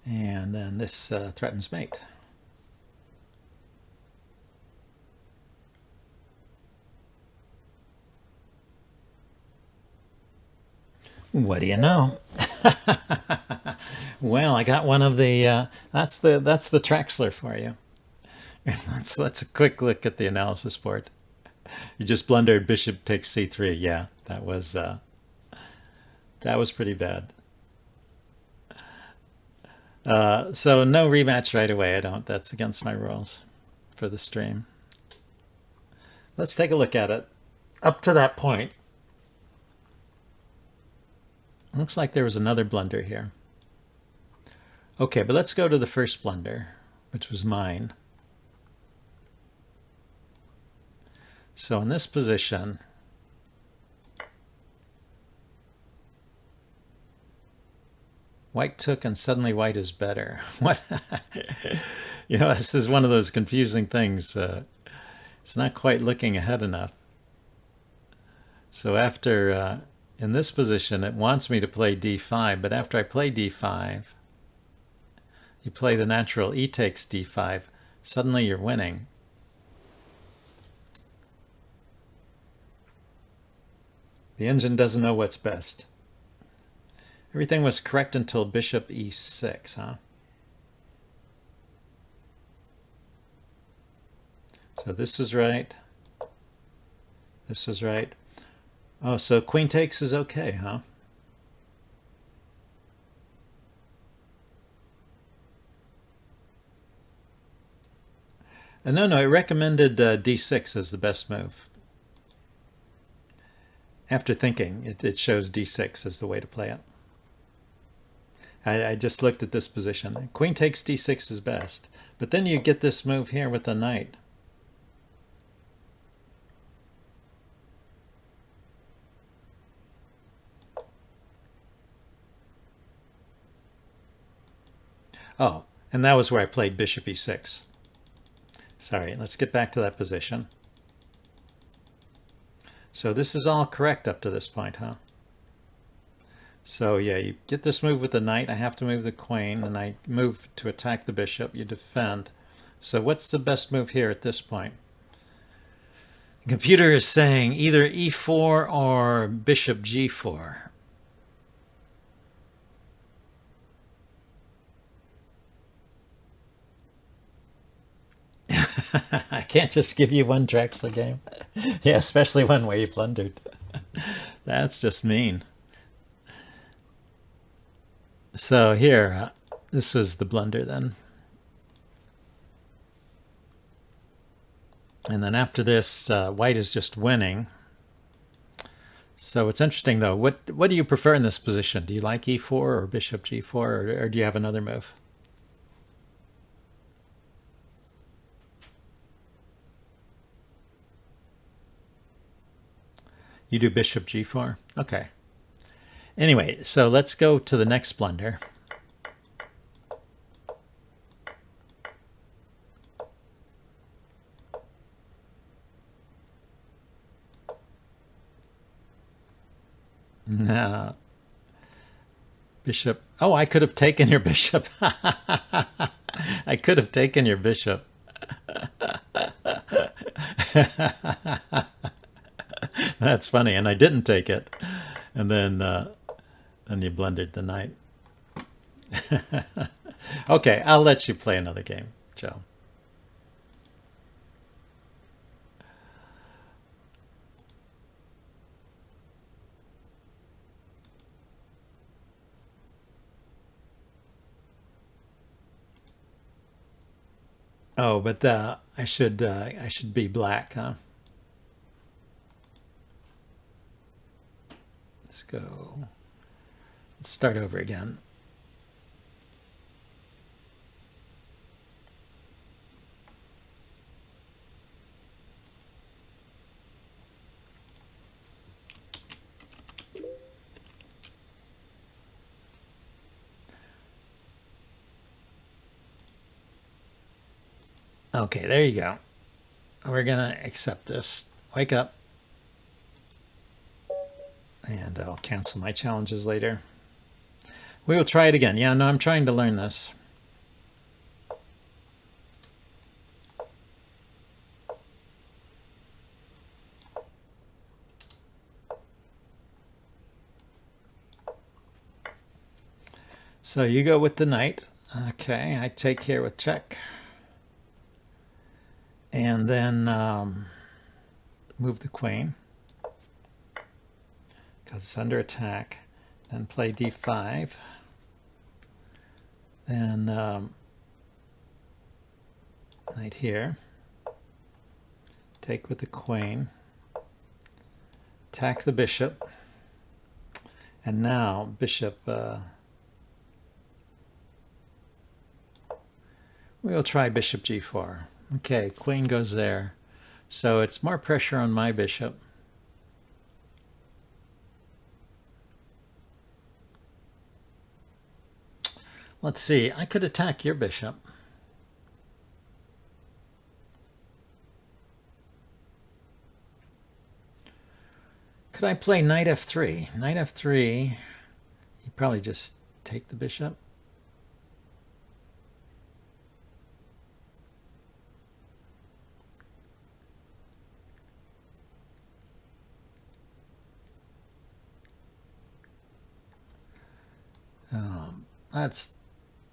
And then this threatens mate. What do you know? Well, I got one of the that's the Traxler for you. Let's a quick look at the analysis board. You just blundered bishop takes c3. Yeah, that was pretty bad. So no rematch right away. I don't. That's against my rules for the stream. Let's take a look at it. Up to that point, looks like there was another blunder here. Okay, but let's go to the first blunder, which was mine. So in this position, white took and suddenly white is better. What? You know, this is one of those confusing things. It's not quite looking ahead enough. So after, in this position, it wants me to play d5, but after I play d5, you play the natural e takes d5, suddenly you're winning. The engine doesn't know what's best. Everything was correct until bishop e6, huh? So this is right. This is right. Oh, so queen takes is okay, huh? No, it recommended d6 as the best move. After thinking, it shows d6 as the way to play it. I just looked at this position. Queen takes d6 is best. But then you get this move here with the knight. Oh, and that was where I played bishop e6. Sorry, let's get back to that position. So this is all correct up to this point, huh? So yeah, you get this move with the knight. I have to move the queen, and I move to attack the bishop. You defend. So what's the best move here at this point? The computer is saying either e4 or bishop g4. I can't just give you one Drexler game. Yeah, especially one where you blundered. That's just mean. So here, this was the blunder then. And then after this, white is just winning. So it's interesting though. What do you prefer in this position? Do you like e4 or bishop g4, or do you have another move? You do bishop g4? Okay. Anyway, so let's go to the next blunder. No. Bishop. Oh, I could have taken your bishop. I could have taken your bishop. That's funny, and I didn't take it. And then you blundered the knight. Okay, I'll let you play another game, Joe. Oh, but I should be black, huh? Let's go. Let's start over again. Okay, there you go. We're going to accept this. Wake up. And I'll cancel my challenges later. We will try it again. Yeah, no, I'm trying to learn this. So you go with the knight. Okay, I take here with check. And then move the queen, because it's under attack. Then play d5. Then knight here. Take with the queen. Attack the bishop. And now bishop... we'll try bishop g4. Okay, queen goes there. So it's more pressure on my bishop. Let's see, I could attack your bishop. Could I play knight f3? Knight f3, you probably just take the bishop. Let's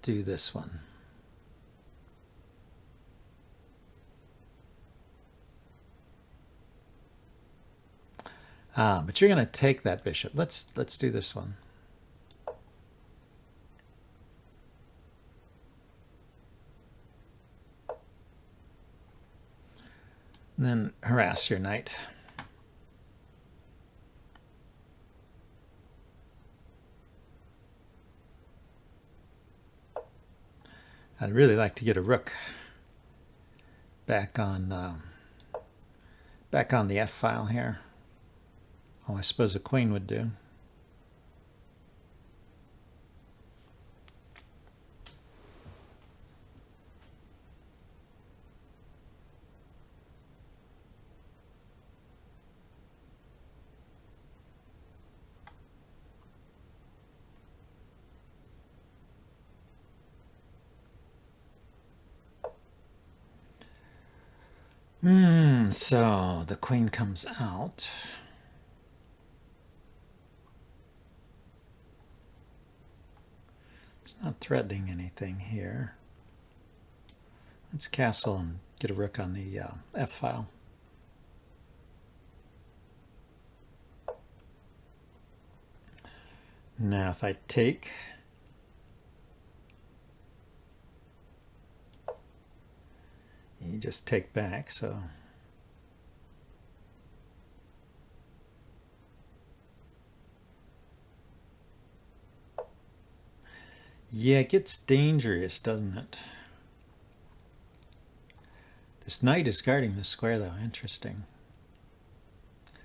do this one. But you're going to take that bishop. Let's do this one. And then harass your knight. I'd really like to get a rook back on the F file here. Oh, I suppose a queen would do. So the queen comes out. It's not threatening anything here. Let's castle and get a rook on the F file. Now if I take, you just take back, so yeah, it gets dangerous, doesn't it? This knight is guarding the square, though. Interesting.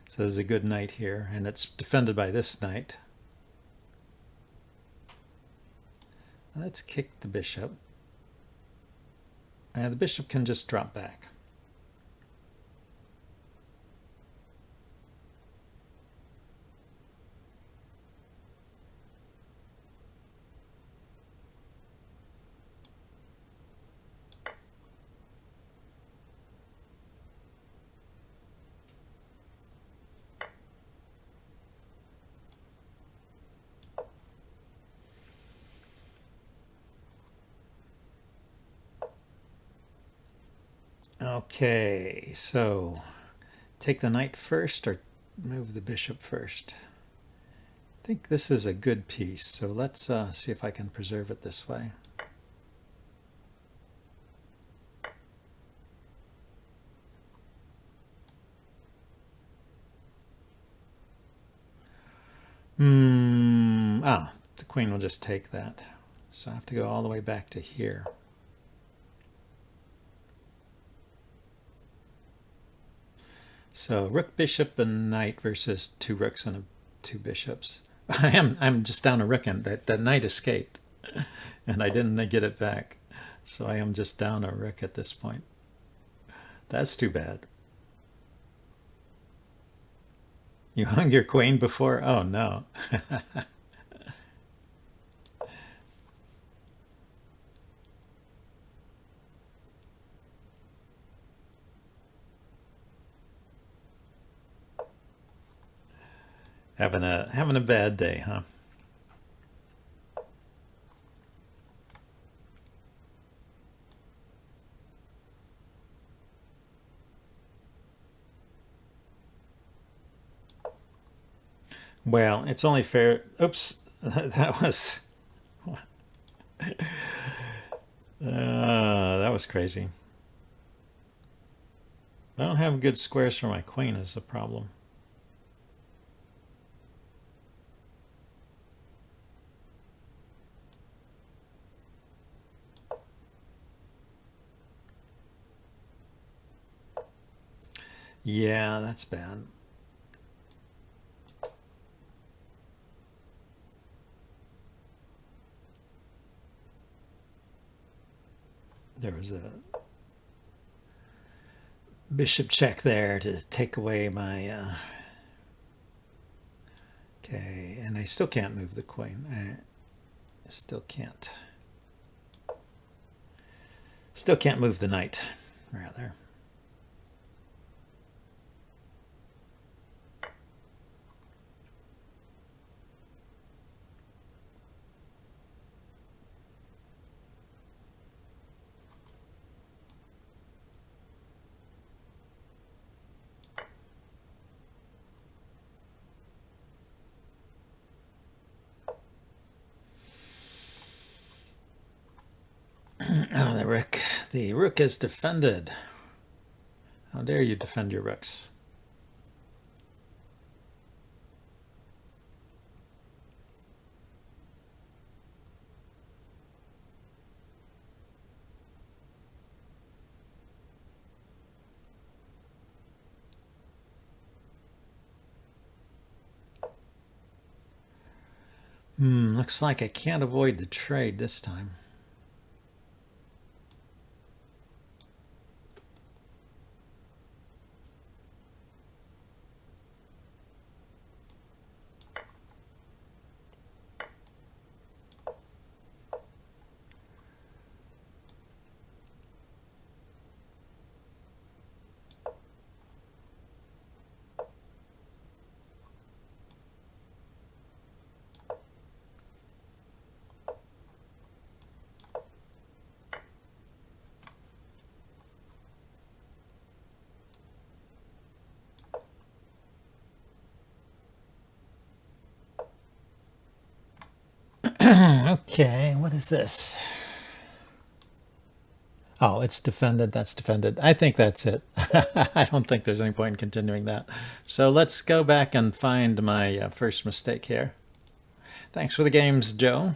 So there's a good knight here, and it's defended by this knight. Let's kick the bishop. The bishop can just drop back. Okay, so take the knight first or move the bishop first? I think this is a good piece, so let's see if I can preserve it this way. The queen will just take that. So I have to go all the way back to here. So rook, bishop, and knight versus two rooks and two bishops. I'm just down a rook, and that knight escaped, and I didn't get it back. So I am just down a rook at this point. That's too bad. You hung your queen before? Oh, no. Having a bad day, huh? Well, it's only fair. Oops, that was crazy. I don't have good squares for my queen is the problem. Yeah, that's bad. There was a bishop check there to take away my... Okay, and I still can't move the queen. I still can't. Still can't move the knight, rather. Oh, the rook is defended. How dare you defend your rooks? Looks like I can't avoid the trade this time. Okay, what is this? Oh, it's defended. That's defended. I think that's it. I don't think there's any point in continuing that. So let's go back and find my first mistake here. Thanks for the games, Joe.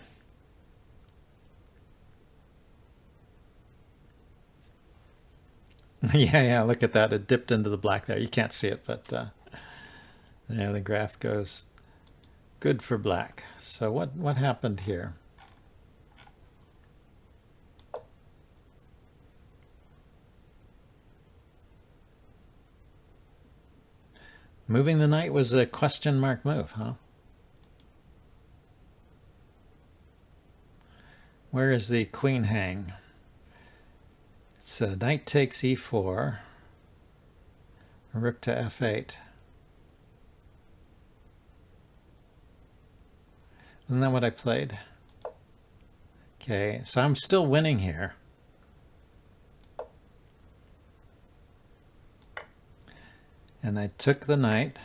Yeah, look at that. It dipped into the black there. You can't see it, but yeah, the graph goes good for black. So what happened here? Moving the knight was a question mark move, huh? Where is the queen hang? It's knight takes e4, rook to f8. Isn't that what I played? Okay, so I'm still winning here. And I took the knight.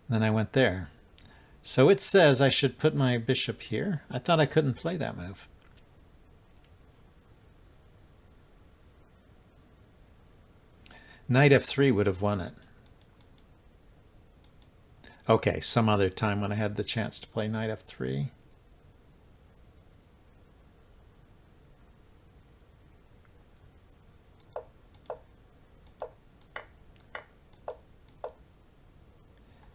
Then I went there. So it says I should put my bishop here. I thought I couldn't play that move. Knight f3 would have won it. Okay, some other time when I had the chance to play knight f3.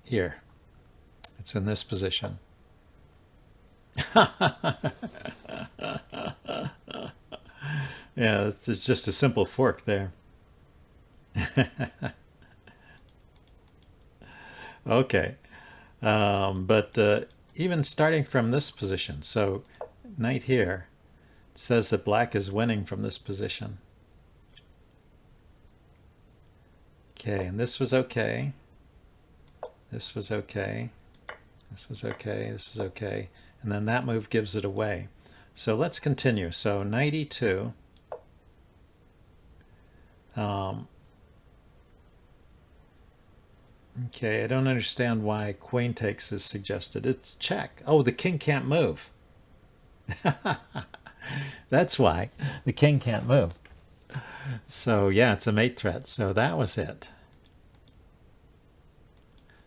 Here. It's in this position. Yeah, it's just a simple fork there. Okay. But even starting from this position, so knight here, it says that black is winning from this position. Okay, and this was okay. This was okay. This was okay. This is okay. And then that move gives it away. So let's continue. So knight e2. Okay, I don't understand why queen takes is suggested. It's check. Oh, the king can't move. That's why the king can't move. So yeah, it's a mate threat. So that was it.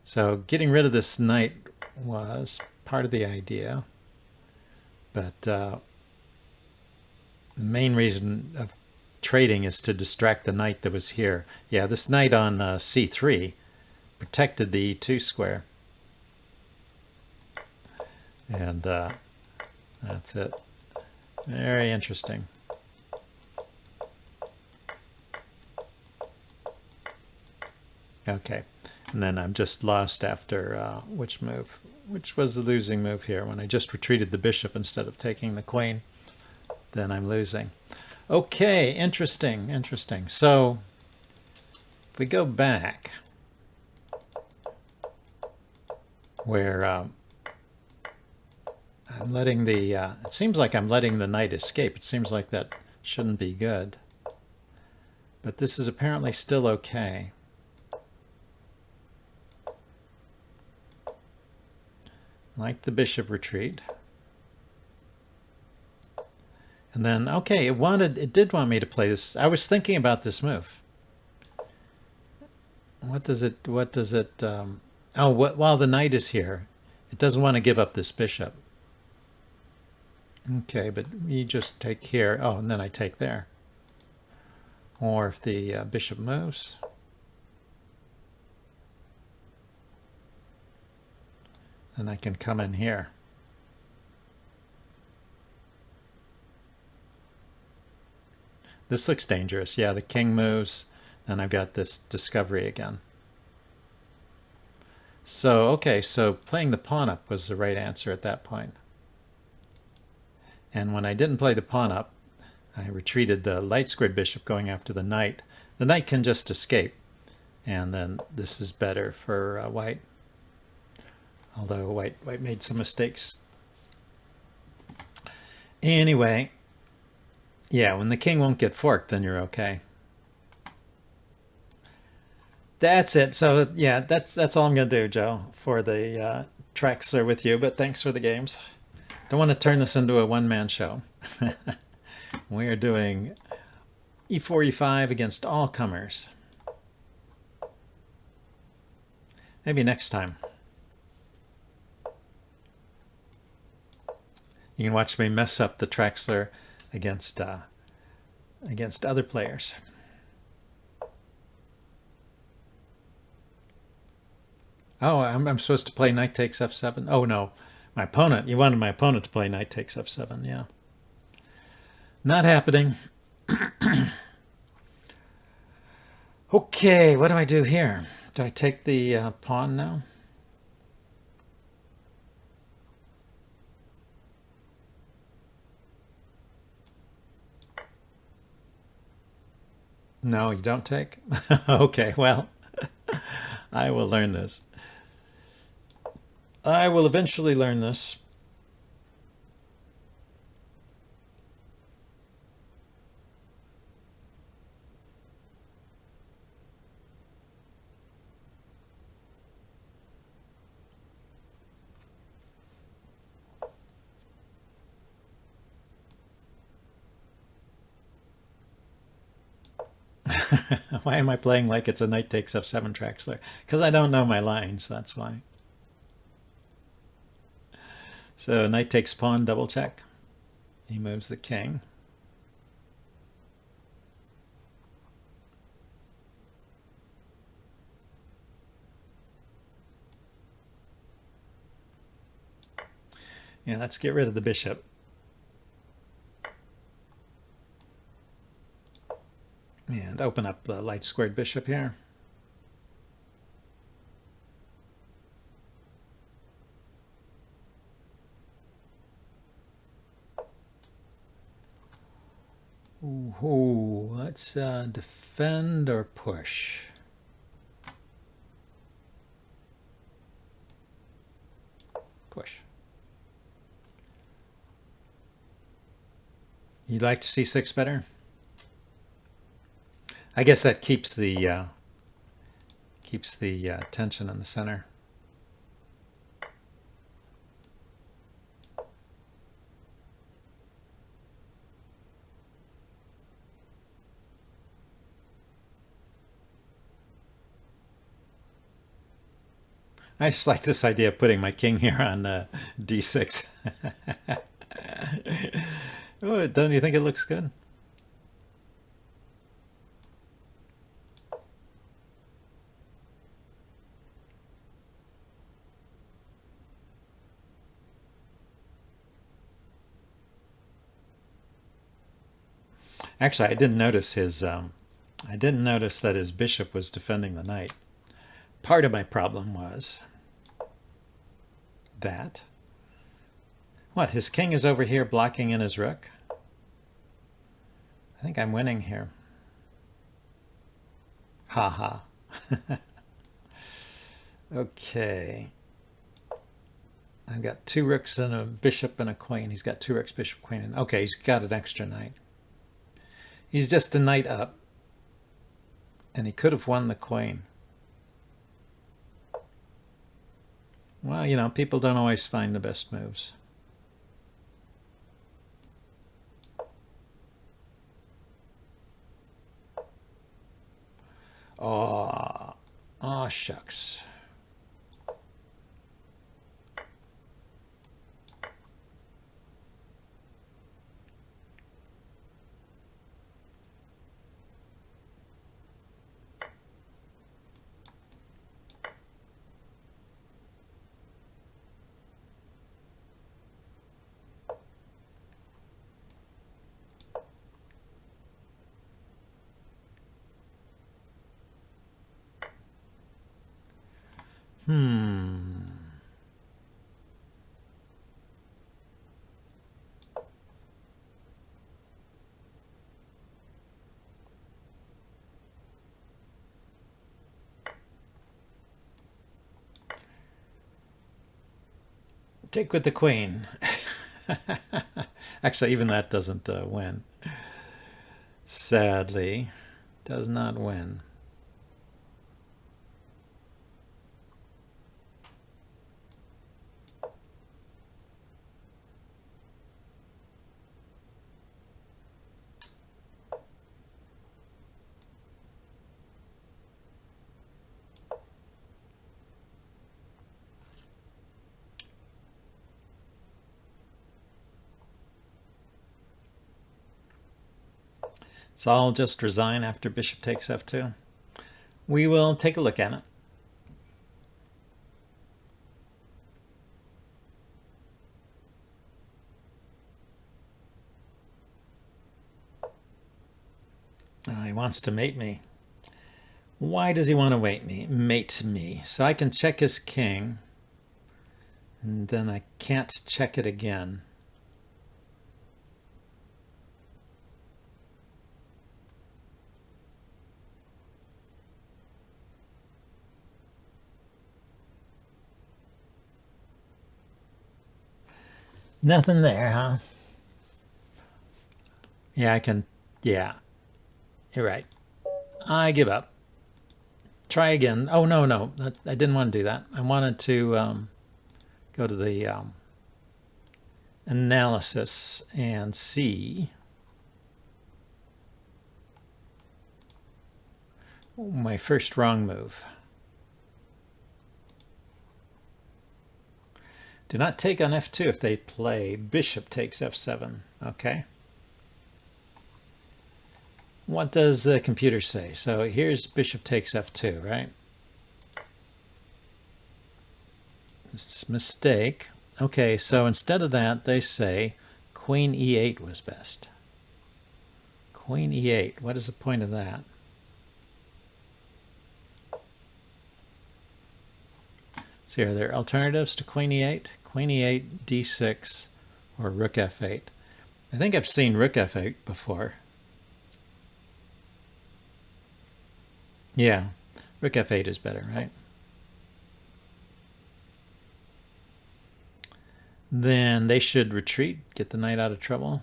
So getting rid of this knight was part of the idea. But the main reason of trading is to distract the knight that was here. Yeah, this knight on c3 protected the e2 square. And that's it. Very interesting. Okay, and then I'm just lost after which move? Which was the losing move here? When I just retreated the bishop instead of taking the queen, then I'm losing. Okay, interesting, interesting. So if we go back where I'm letting the, it seems like I'm letting the knight escape. It seems like that shouldn't be good. But this is apparently still okay. Like the bishop retreat. And then, okay, it did want me to play this. I was thinking about this move. What does it, while the knight is here, it doesn't want to give up this bishop. Okay, but you just take here. Oh, and then I take there. Or if the bishop moves. Then I can come in here. This looks dangerous. Yeah, the king moves, and I've got this discovery again. So, okay, so playing the pawn up was the right answer at that point. And when I didn't play the pawn up, I retreated the light squared bishop going after the knight. The knight can just escape, and then this is better for white. Although white made some mistakes. Anyway, yeah, when the king won't get forked, then you're okay. That's it. So yeah, that's all I'm gonna do, Joe, for the tracks are with you. But thanks for the games. Don't want to turn this into a one-man show. We are doing e4, e5 against all comers. Maybe next time. You can watch me mess up the Traxler against other players. Oh, I'm supposed to play knight takes f7? Oh, no. My opponent. You wanted my opponent to play knight takes f7, yeah. Not happening. Okay, what do I do here? Do I take the pawn now? No, you don't take? Okay, well, I will learn this. I will eventually learn this. Why am I playing like it's a knight takes f7 Traxler? Because I don't know my lines, that's why. So knight takes pawn, double check. He moves the king. Yeah, let's get rid of the bishop. And open up the light squared bishop here. Ooh, let's defend or push. Push. You like c6 better? I guess that keeps the tension in the center. I just like this idea of putting my king here on d6. Oh, don't you think it looks good? Actually, I didn't notice that his bishop was defending the knight. Part of my problem was that his king is over here blocking in his rook. I think I'm winning here. Ha ha. Okay. I've got 2 rooks and a bishop and a queen. He's got 2 rooks, bishop, queen, and okay, he's got an extra knight. He's just a knight up, and he could have won the queen. Well, you know, people don't always find the best moves. Oh, shucks. Take with the queen. Actually, even that doesn't win. Sadly, does not win. So I'll just resign after bishop takes f2. We will take a look at it. He wants to mate me. Why does he want to mate me? So I can check his king, and then I can't check it again. Nothing there, huh? Yeah, I can. Yeah, you're right. I give up. Try again. Oh, no. I didn't want to do that. I wanted to go to the analysis and see my first wrong move. Do not take on f2 if they play bishop takes f7. Okay. What does the computer say? So here's bishop takes f2, right? Mistake. Okay, so instead of that, they say queen e8 was best. Queen e8. What is the point of that? See, are there alternatives to queen e8? Queen e8, d6, or rook f8. I think I've seen rook f8 before. Yeah, rook f8 is better, right? Then they should retreat, get the knight out of trouble.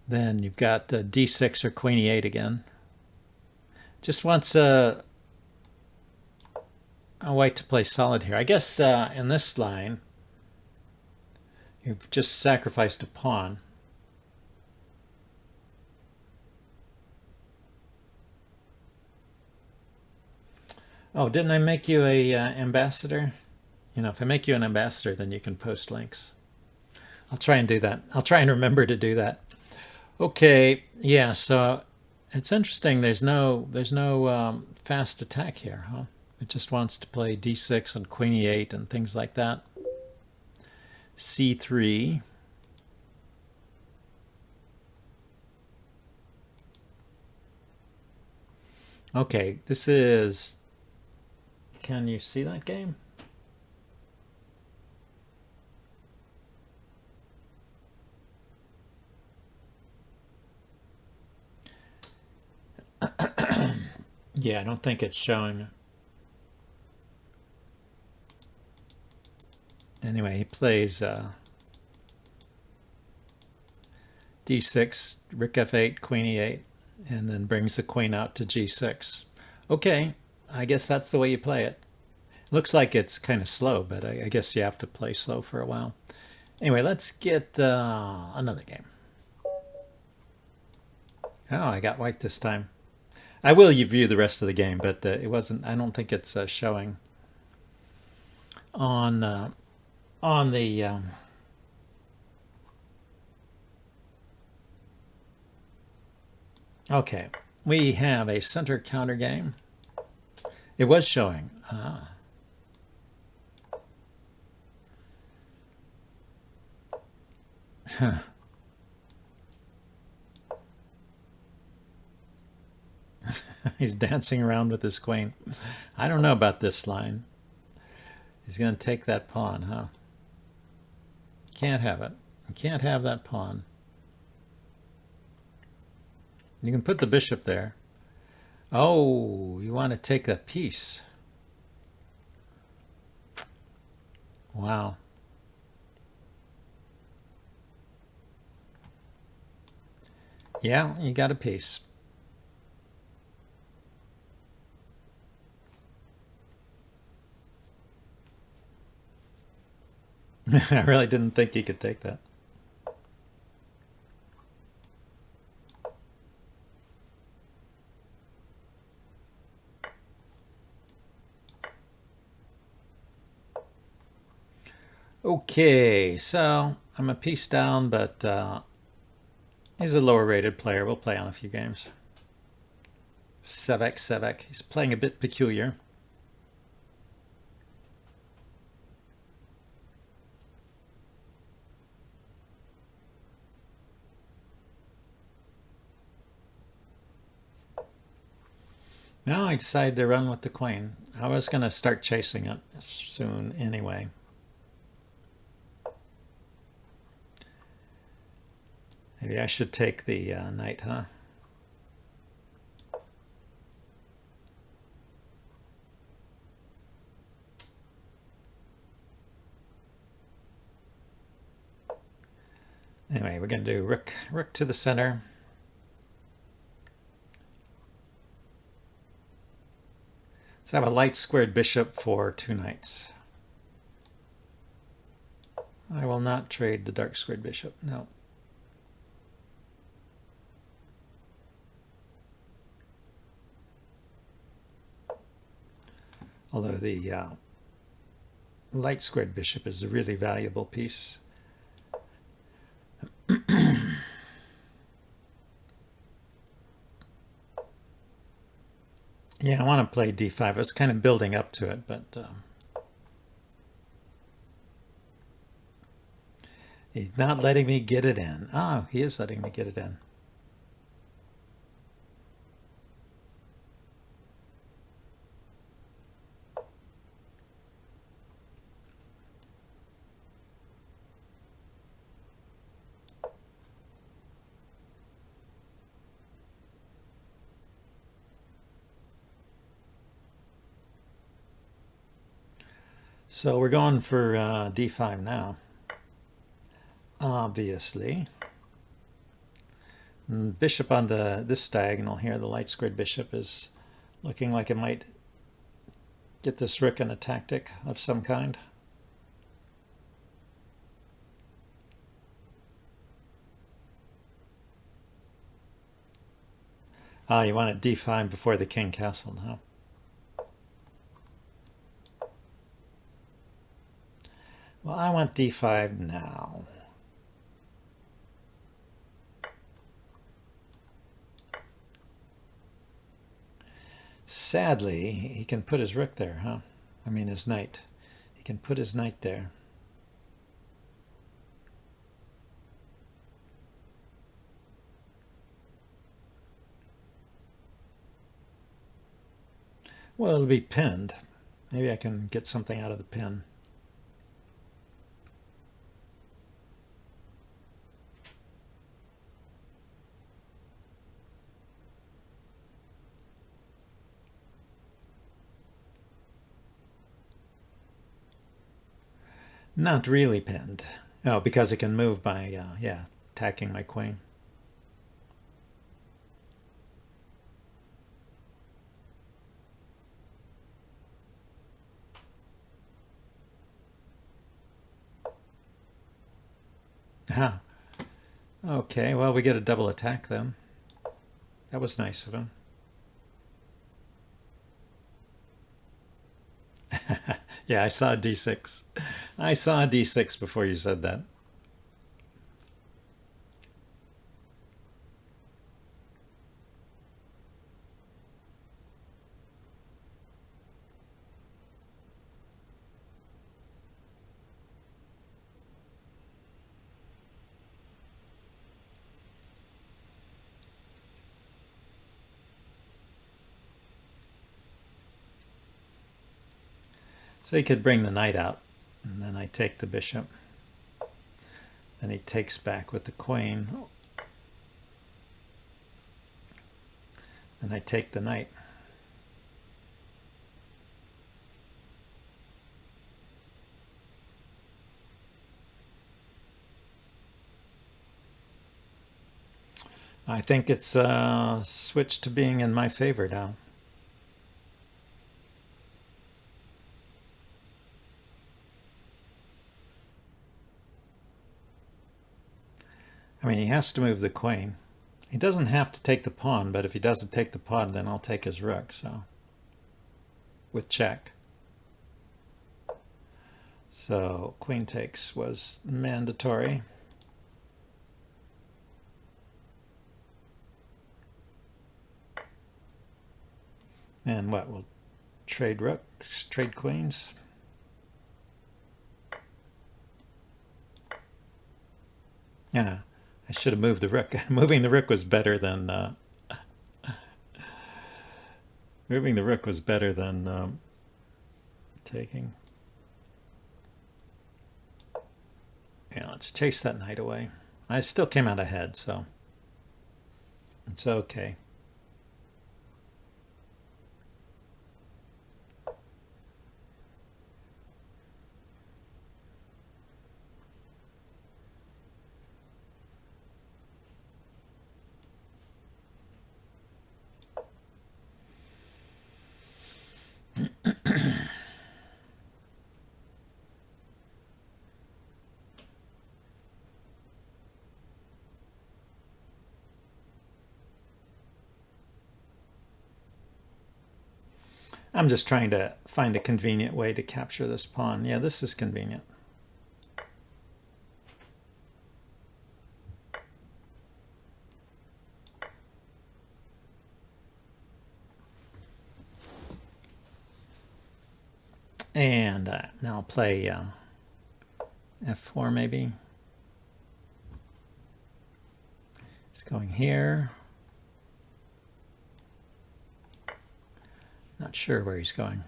Then you've got d6 or queen e8 again. Just wants a white to play solid here. I guess in this line, you've just sacrificed a pawn. Oh, didn't I make you a ambassador? You know, if I make you an ambassador, then you can post links. I'll try and do that. I'll try and remember to do that. Okay, yeah, so it's interesting. There's no fast attack here, huh? It just wants to play d6 and queen e8 and things like that. c3. Okay, this is... Can you see that game? Yeah, I don't think it's showing. Anyway, he plays d6, rook f8, queen e8, and then brings the queen out to g6. Okay, I guess that's the way you play it. Looks like it's kind of slow, but I guess you have to play slow for a while. Anyway, let's get another game. Oh, I got white this time. I will view the rest of the game, but it wasn't. I don't think it's showing on the. Okay, we have a center counter game. It was showing. Ah. He's dancing around with his queen. I don't know about this line. He's going to take that pawn, huh? Can't have it. You can't have that pawn. You can put the bishop there. Oh, you want to take that piece. Wow. Yeah, you got a piece. I really didn't think he could take that. Okay, so I'm a piece down, but he's a lower rated player. We'll play on a few games. Sevek. He's playing a bit peculiar. No, I decided to run with the queen. I was going to start chasing it soon anyway. Maybe I should take the knight, huh? Anyway, we're going to do rook to the center. Let's have a light squared bishop for 2 knights. I will not trade the dark squared bishop, no. Although the light squared bishop is a really valuable piece. Yeah, I want to play d5. I was kind of building up to it, but He's not letting me get it in. Oh, he is letting me get it in. So we're going for d5 now. Obviously. Bishop on this diagonal here, the light squared bishop, is looking like it might get this rook in a tactic of some kind. Ah, you want it d5 before the king castled, huh? Well, I want d5 now. Sadly, he can put his rook there, huh? I mean, his knight. He can put his knight there. Well, it'll be pinned. Maybe I can get something out of the pin. Not really pinned. Oh, because it can move by, yeah, attacking my queen. Ah, okay, well, we get a double attack then. That was nice of him. Yeah, I saw a d6. I saw a d6 before you said that. So he could bring the knight out, and then I take the bishop. Then he takes back with the queen. And I take the knight. I think it's switched to being in my favor now. I mean, he has to move the queen. He doesn't have to take the pawn, but if he doesn't take the pawn, then I'll take his rook, so. With check. So, queen takes was mandatory. And what, we'll trade rooks, trade queens? Yeah, I should have moved the rook. Moving the rook was better than moving the rook was better than taking. Yeah, let's chase that knight away. I still came out ahead, so it's okay. I'm just trying to find a convenient way to capture this pawn. Yeah, this is convenient. And now I'll play f4 maybe. He's going here. Not sure where he's going.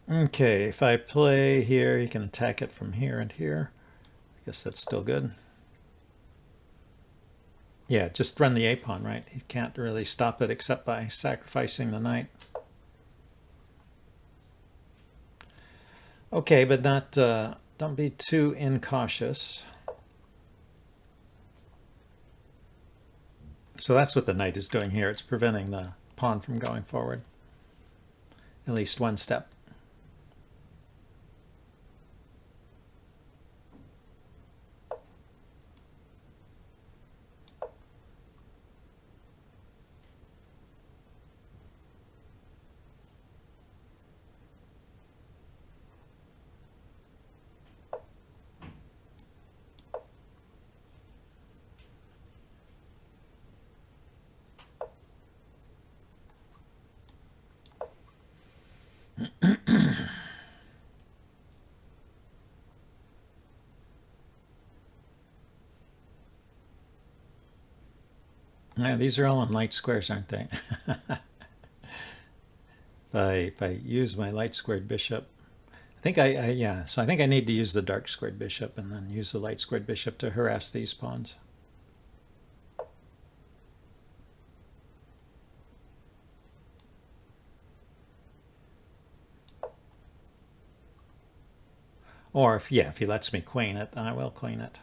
Okay, if I play here, he can attack it from here and here. I guess that's still good. Yeah, just run the a-pawn, right? He can't really stop it except by sacrificing the knight. Okay, but not don't be too incautious. So that's what the knight is doing here. It's preventing the pawn from going forward. At least one step. Yeah, these are all on light squares, aren't they? if I use my light squared bishop, I think so I think I need to use the dark squared bishop and then use the light squared bishop to harass these pawns. Or if he lets me queen it, then I will queen it.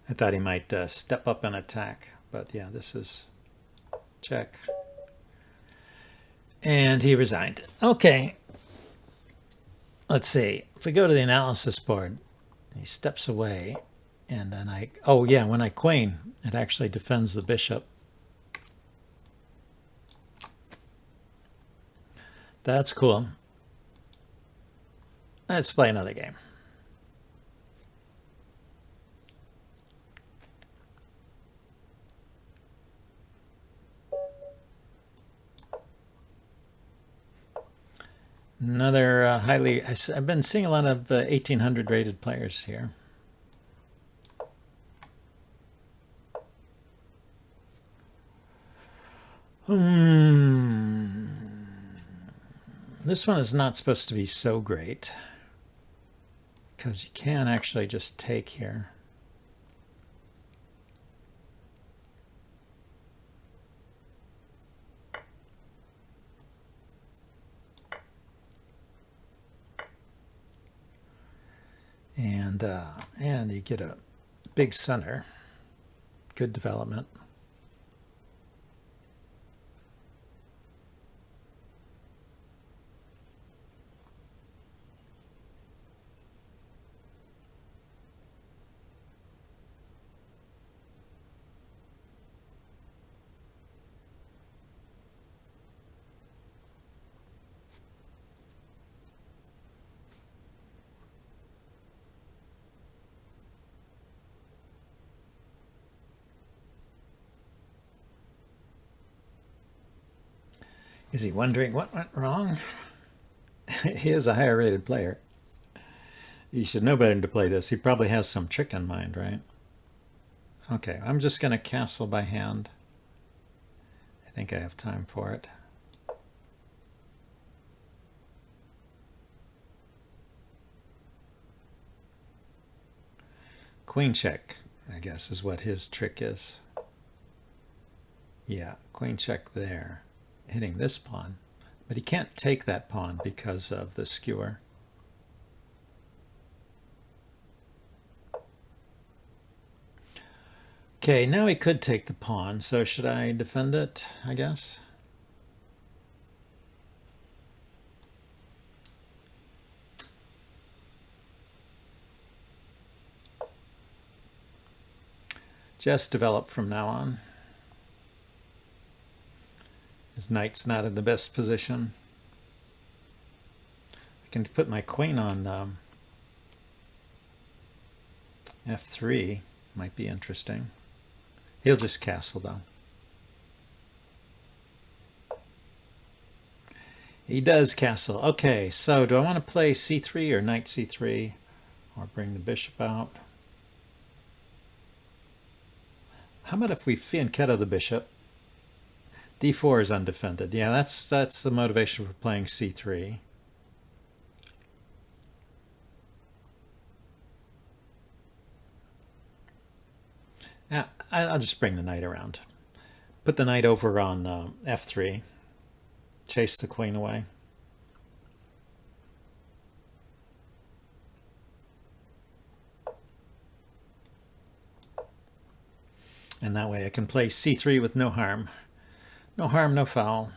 I thought he might step up and attack, but yeah, this is check. And he resigned. Okay. Let's see. If we go to the analysis board, he steps away, and then when I queen, it actually defends the bishop. That's cool. Let's play another game. Another I've been seeing a lot of 1800 rated players here. This one is not supposed to be so great because you can actually just take here. And you get a big center, good development. Is he wondering what went wrong? He is a higher rated player. You should know better to play this. He probably has some trick in mind, right? Okay, I'm just going to castle by hand. I think I have time for it. Queen check, I guess, is what his trick is. Yeah, queen check there, hitting this pawn. But he can't take that pawn because of the skewer. Okay, now he could take the pawn, so should I defend it, I guess? Just develop from now on. His knight's not in the best position. I can put my queen on f3. Might be interesting. He'll just castle though. He does castle. Okay, so do I want to play c3 or knight c3 or bring the bishop out? How about if we fianchetto the bishop? d4 is undefended. Yeah, that's the motivation for playing c3. Yeah, I'll just bring the knight around. Put the knight over on f3. Chase the queen away. And that way I can play c3 with no harm. No harm, no foul.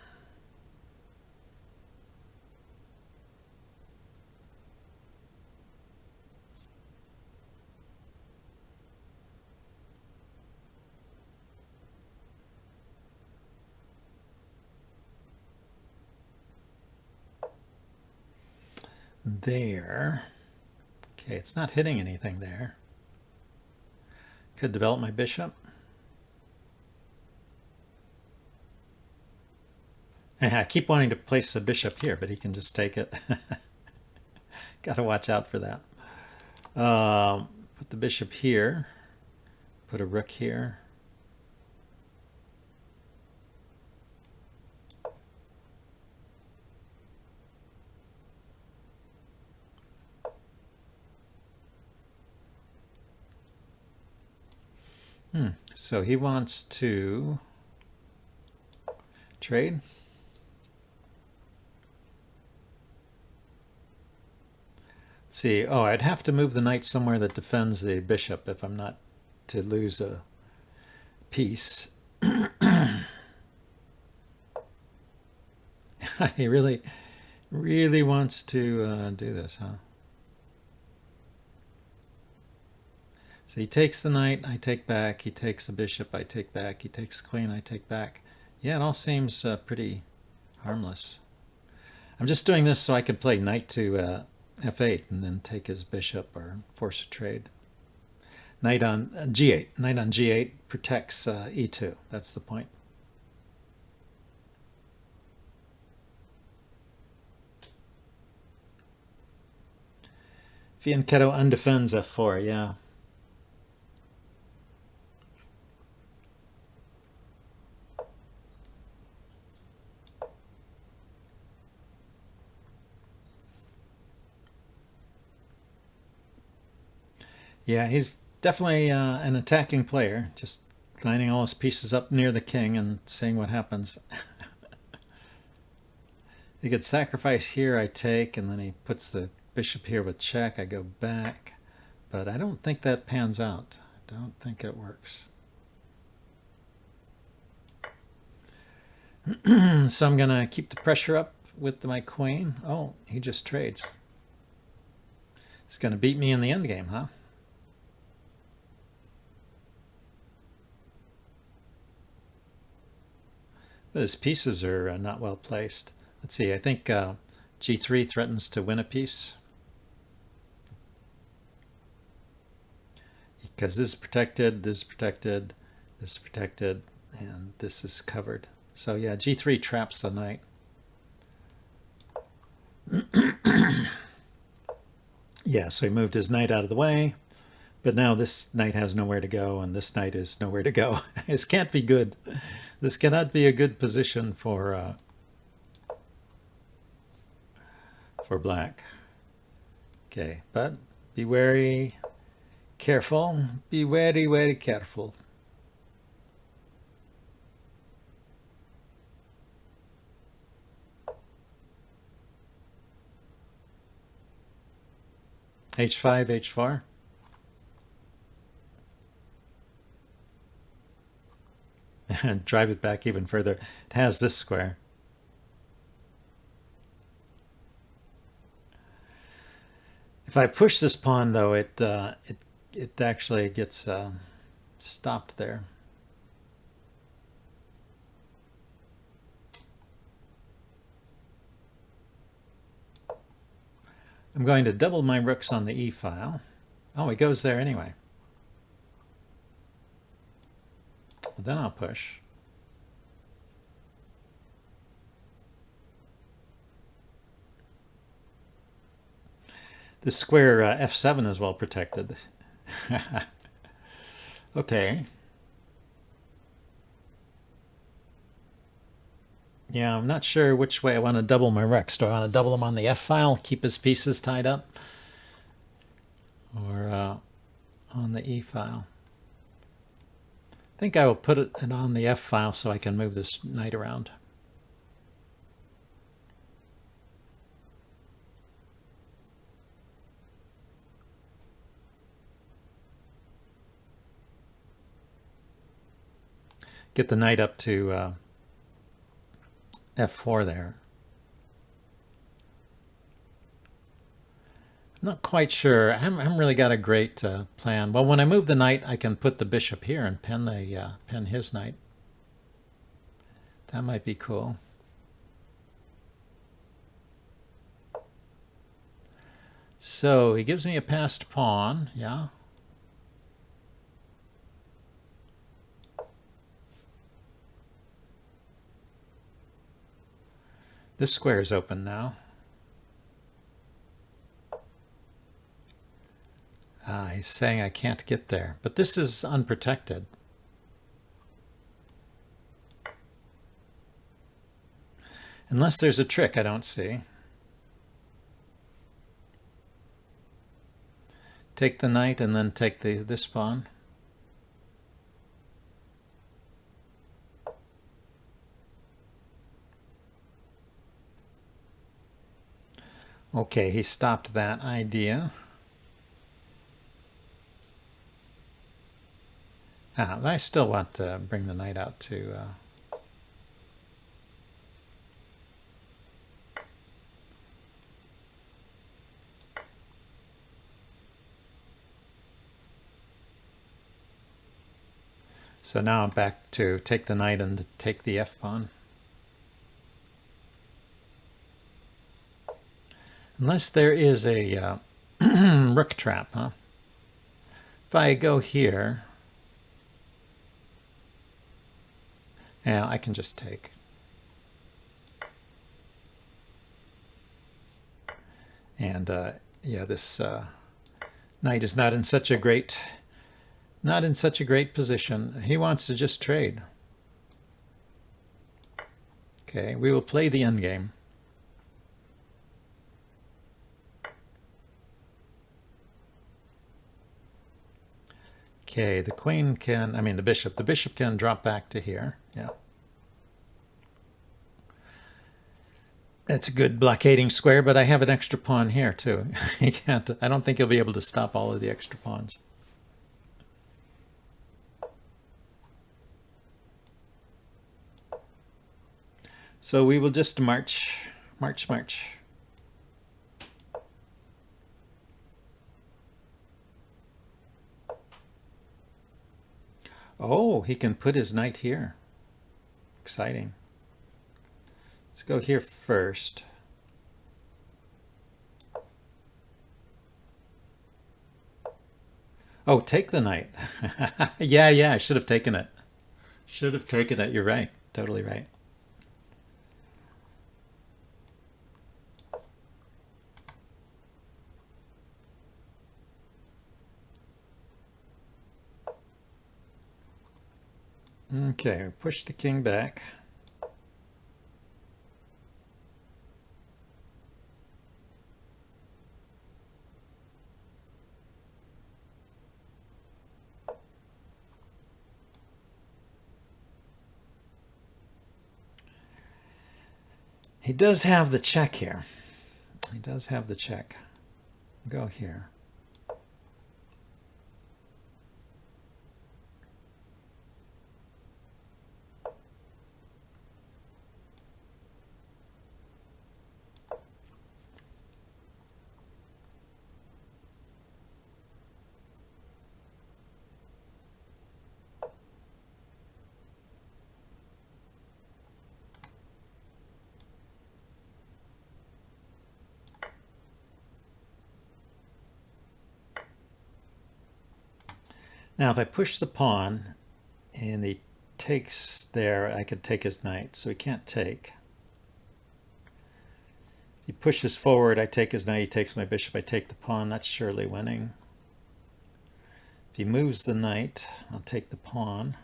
There. Okay, it's not hitting anything there. Could develop my bishop. I keep wanting to place the bishop here, but he can just take it. Got to watch out for that. Put the bishop here. Put a rook here. So he wants to trade. Let's see. Oh, I'd have to move the knight somewhere that defends the bishop if I'm not to lose a piece. He really wants to do this, huh? So he takes the knight, I take back. He takes the bishop, I take back. He takes the queen, I take back. Yeah, it all seems pretty harmless. I'm just doing this so I could play knight to f8 and then take his bishop or force a trade. Knight on g8. Knight on g8 protects e2. That's the point. Fianchetto undefends f4, yeah. Yeah, he's definitely an attacking player, just lining all his pieces up near the king and seeing what happens. He could sacrifice here, I take, and then he puts the bishop here with check. I go back, but I don't think that pans out. I don't think it works. So I'm going to keep the pressure up with my queen. Oh, he just trades. He's going to beat me in the endgame, huh? But his pieces are not well placed. Let's see, I think g3 threatens to win a piece. Because this is protected, this is protected, this is protected, and this is covered. So yeah, g3 traps the knight. Yeah, so he moved his knight out of the way, but now this knight has nowhere to go, and this knight is nowhere to go. This can't be good. This cannot be a good position for black. Okay, but be wary, careful. Be very, very careful. h5, h4. And drive it back even further. It has this square. If I push this pawn, though, it actually gets stopped there. I'm going to double my rooks on the e file. Oh, he goes there anyway. Well, then I'll push. This square f7 is well protected. Okay. Yeah, I'm not sure which way I want to double my rooks. Do I want to double them on the f-file, keep his pieces tied up? Or on the e-file? I think I will put it on the f-file so I can move this knight around. Get the knight up to f4 there. I'm not quite sure. I haven't really got a great plan. Well, when I move the knight, I can put the bishop here and pin his knight. That might be cool. So he gives me a passed pawn, yeah. This square is open now. He's saying I can't get there, but this is unprotected. Unless there's a trick I don't see. Take the knight and then take this pawn. Okay, he stopped that idea. I still want to bring the knight out to... So now I'm back to take the knight and take the f-pawn. Unless there is a rook trap, huh? If I go here... Yeah, I can just take. And yeah, this knight is not in such a great position. He wants to just trade. Okay, we will play the endgame. Okay, the queen can, I mean the bishop can drop back to here. Yeah. That's a good blockading square, but I have an extra pawn here too. He can't, I don't think he'll be able to stop all of the extra pawns. So we will just march. Oh, he can put his knight here. Exciting. Let's go here first. Oh, take the knight. Yeah, I should have taken it. Should have taken it. You're right. Totally right. Okay, push the king back. He does have the check here. He does have the check. Go here. Now, if I push the pawn and he takes there, I could take his knight, so he can't take. He pushes forward, I take his knight, he takes my bishop, I take the pawn, that's surely winning. If he moves the knight, I'll take the pawn.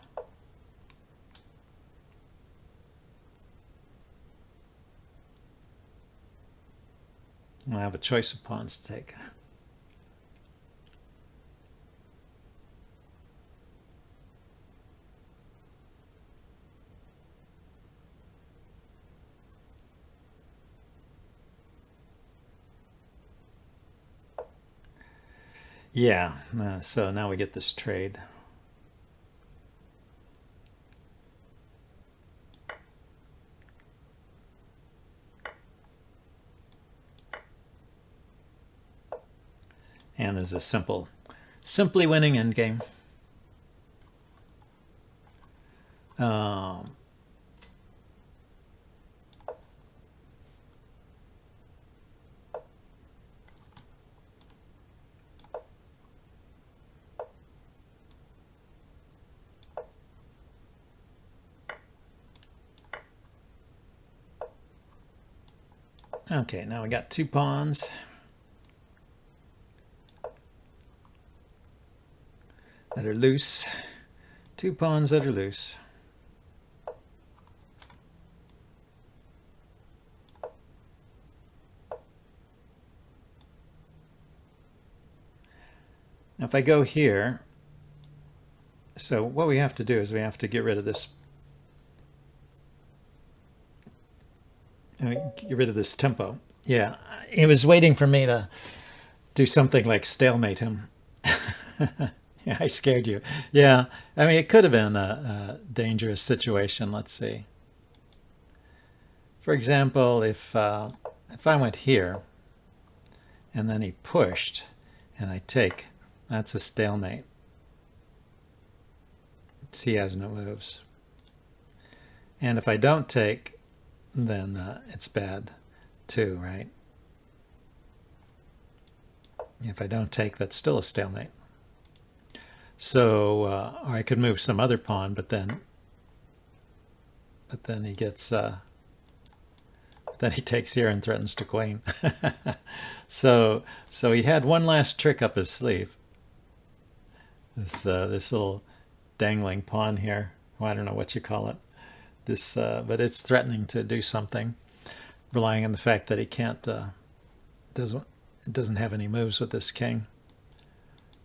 I have a choice of pawns to take. Yeah, so now we get this trade. And there's a simply winning endgame. Okay, now we got 2 pawns that are loose. 2 pawns that are loose. Now if I go here, so what we have to do is we have to get rid of this. Get rid of this tempo. Yeah, he was waiting for me to do something like stalemate him. Yeah, I scared you. Yeah, I mean, it could have been a dangerous situation. Let's see. For example, if I went here, and then he pushed, and I take, that's a stalemate. He has no moves. And if I don't take, then it's bad too, right? If I don't take, that's still a stalemate. So, or I could move some other pawn, but then he gets, then he takes here and threatens to queen. So he had one last trick up his sleeve. This little dangling pawn here. Well, I don't know what you call it. This, but it's threatening to do something, relying on the fact that he can't, doesn't have any moves with this king.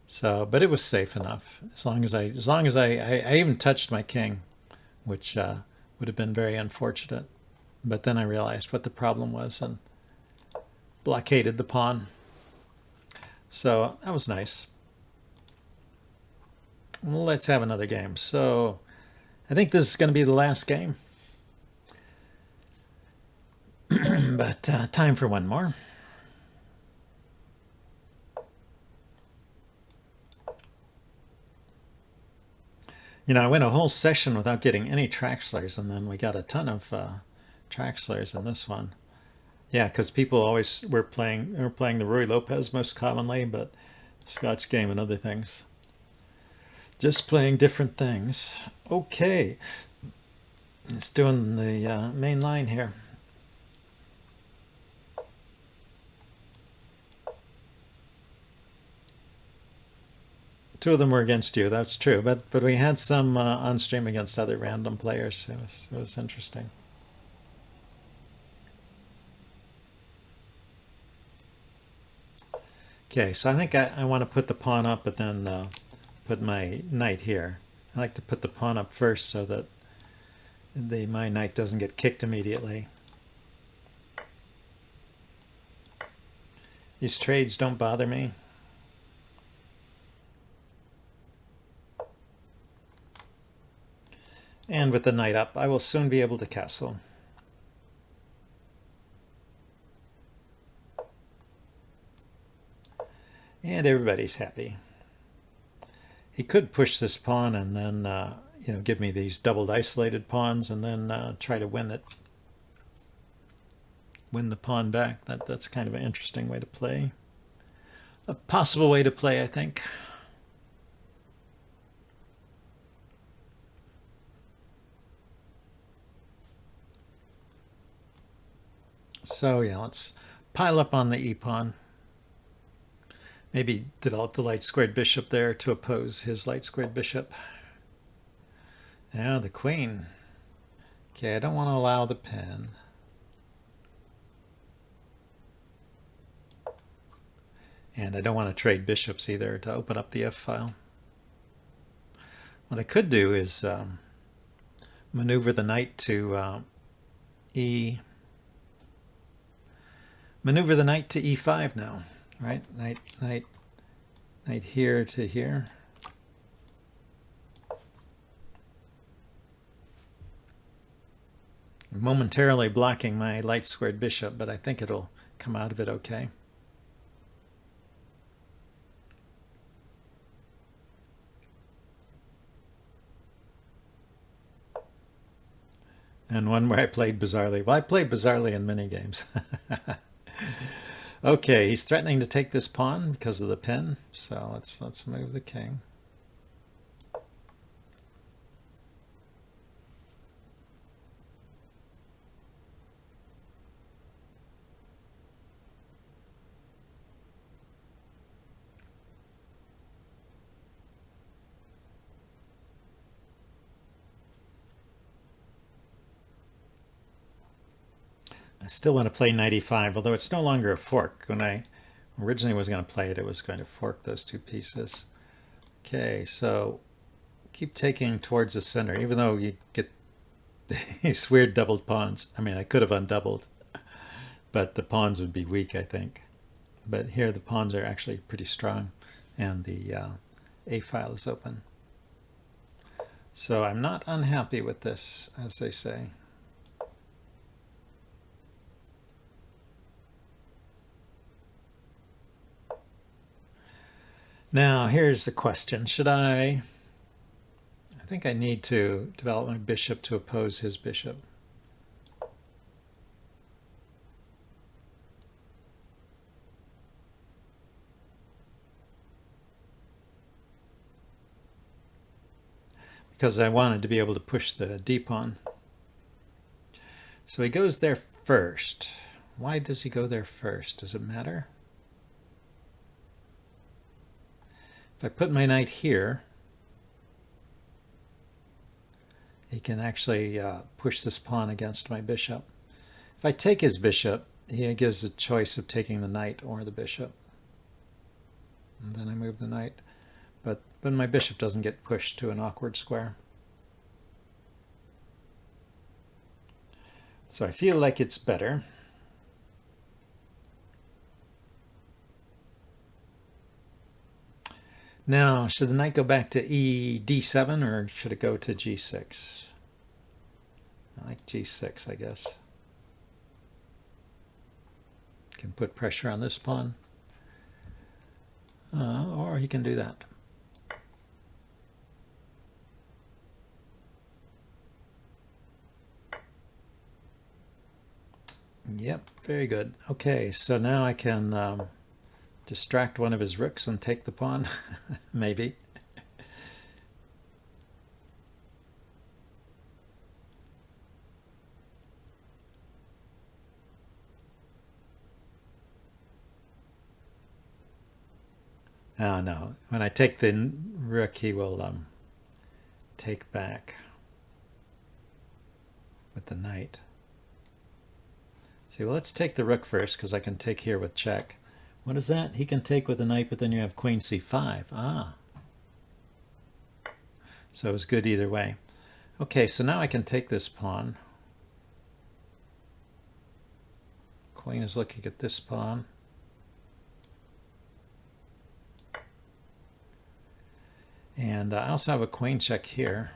So, but it was safe enough as long as I even touched my king, which would have been very unfortunate. But then I realized what the problem was and blockaded the pawn. So that was nice. Let's have another game. So I think this is going to be the last game. But time for one more. You know, I went a whole session without getting any Traxlers, and then we got a ton of Traxlers in this one. Yeah, because people always were playing the Ruy Lopez most commonly, but Scotch Game and other things. Just playing different things. Okay, it's doing the main line here. Two of them were against you, that's true, but we had some on stream against other random players. It was interesting. Okay, so I think I want to put the pawn up, but then put my knight here. I like to put the pawn up first so that my knight doesn't get kicked immediately. These trades don't bother me. And with the knight up, I will soon be able to castle. And everybody's happy. He could push this pawn and then you know, give me these doubled isolated pawns and then try to win the pawn back. That's kind of an interesting way to play. A possible way to play, I think. So yeah, let's pile up on the e-pawn. Maybe develop the light squared bishop there to oppose his light squared bishop. Now the queen. Okay, I don't want to allow the pen. And I don't want to trade bishops either to open up the f-file. What I could do is maneuver the knight to maneuver the knight to e5 now, right? Knight here to here. I'm momentarily blocking my light squared bishop, but I think it'll come out of it okay. And one where I played bizarrely. Well, I played bizarrely in many games. Okay, he's threatening to take this pawn because of the pin. So let's move the king. I still want to play knight e5, although it's no longer a fork. When I originally was going to play it, it was going to fork those two pieces. Okay, so keep taking towards the center, even though you get these weird doubled pawns. I mean, I could have undoubled, but the pawns would be weak, I think. But here the pawns are actually pretty strong, and the a-file is open. So I'm not unhappy with this, as they say. Now, here's the question. Should I think I need to develop my bishop to oppose his bishop. Because I wanted to be able to push the d-pawn. So he goes there first. Why does he go there first? Does it matter? If I put my knight here, he can actually push this pawn against my bishop. If I take his bishop, he gives a choice of taking the knight or the bishop. And then I move the knight. But my bishop doesn't get pushed to an awkward square. So I feel like it's better. Now, should the knight go back to d7 or should it go to g6? I like g6, I guess. Can put pressure on this pawn. Or he can do that. Yep, very good. Okay, so now I can distract one of his rooks and take the pawn, maybe. Oh no, when I take the rook, he will take back with the knight. See, well, let's take the rook first, because I can take here with check. What is that? He can take with the knight, but then you have queen c5. Ah. So it was good either way. Okay, so now I can take this pawn. Queen is looking at this pawn. And I also have a queen check here.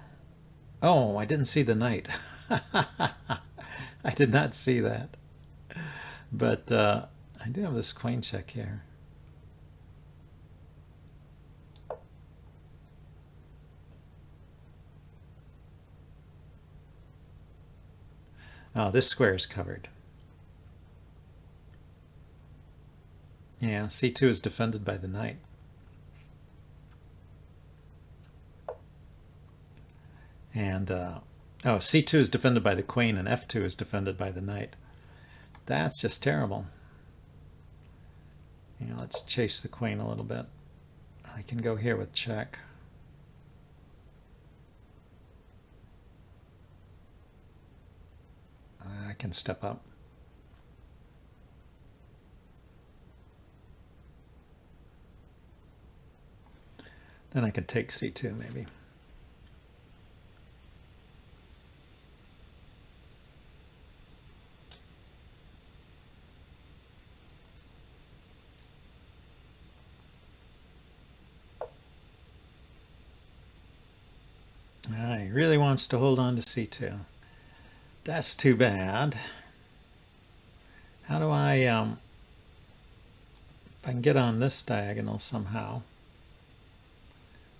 Oh, I didn't see the knight. I did not see that. But I do have this queen check here. Oh, this square is covered. Yeah, c2 is defended by the knight. And, oh, c2 is defended by the queen and f2 is defended by the knight. That's just terrible. Let's chase the queen a little bit. I can go here with check. I can step up. Then I could take c2 maybe. He really wants to hold on to c2. That's too bad. How do I, if I can get on this diagonal somehow,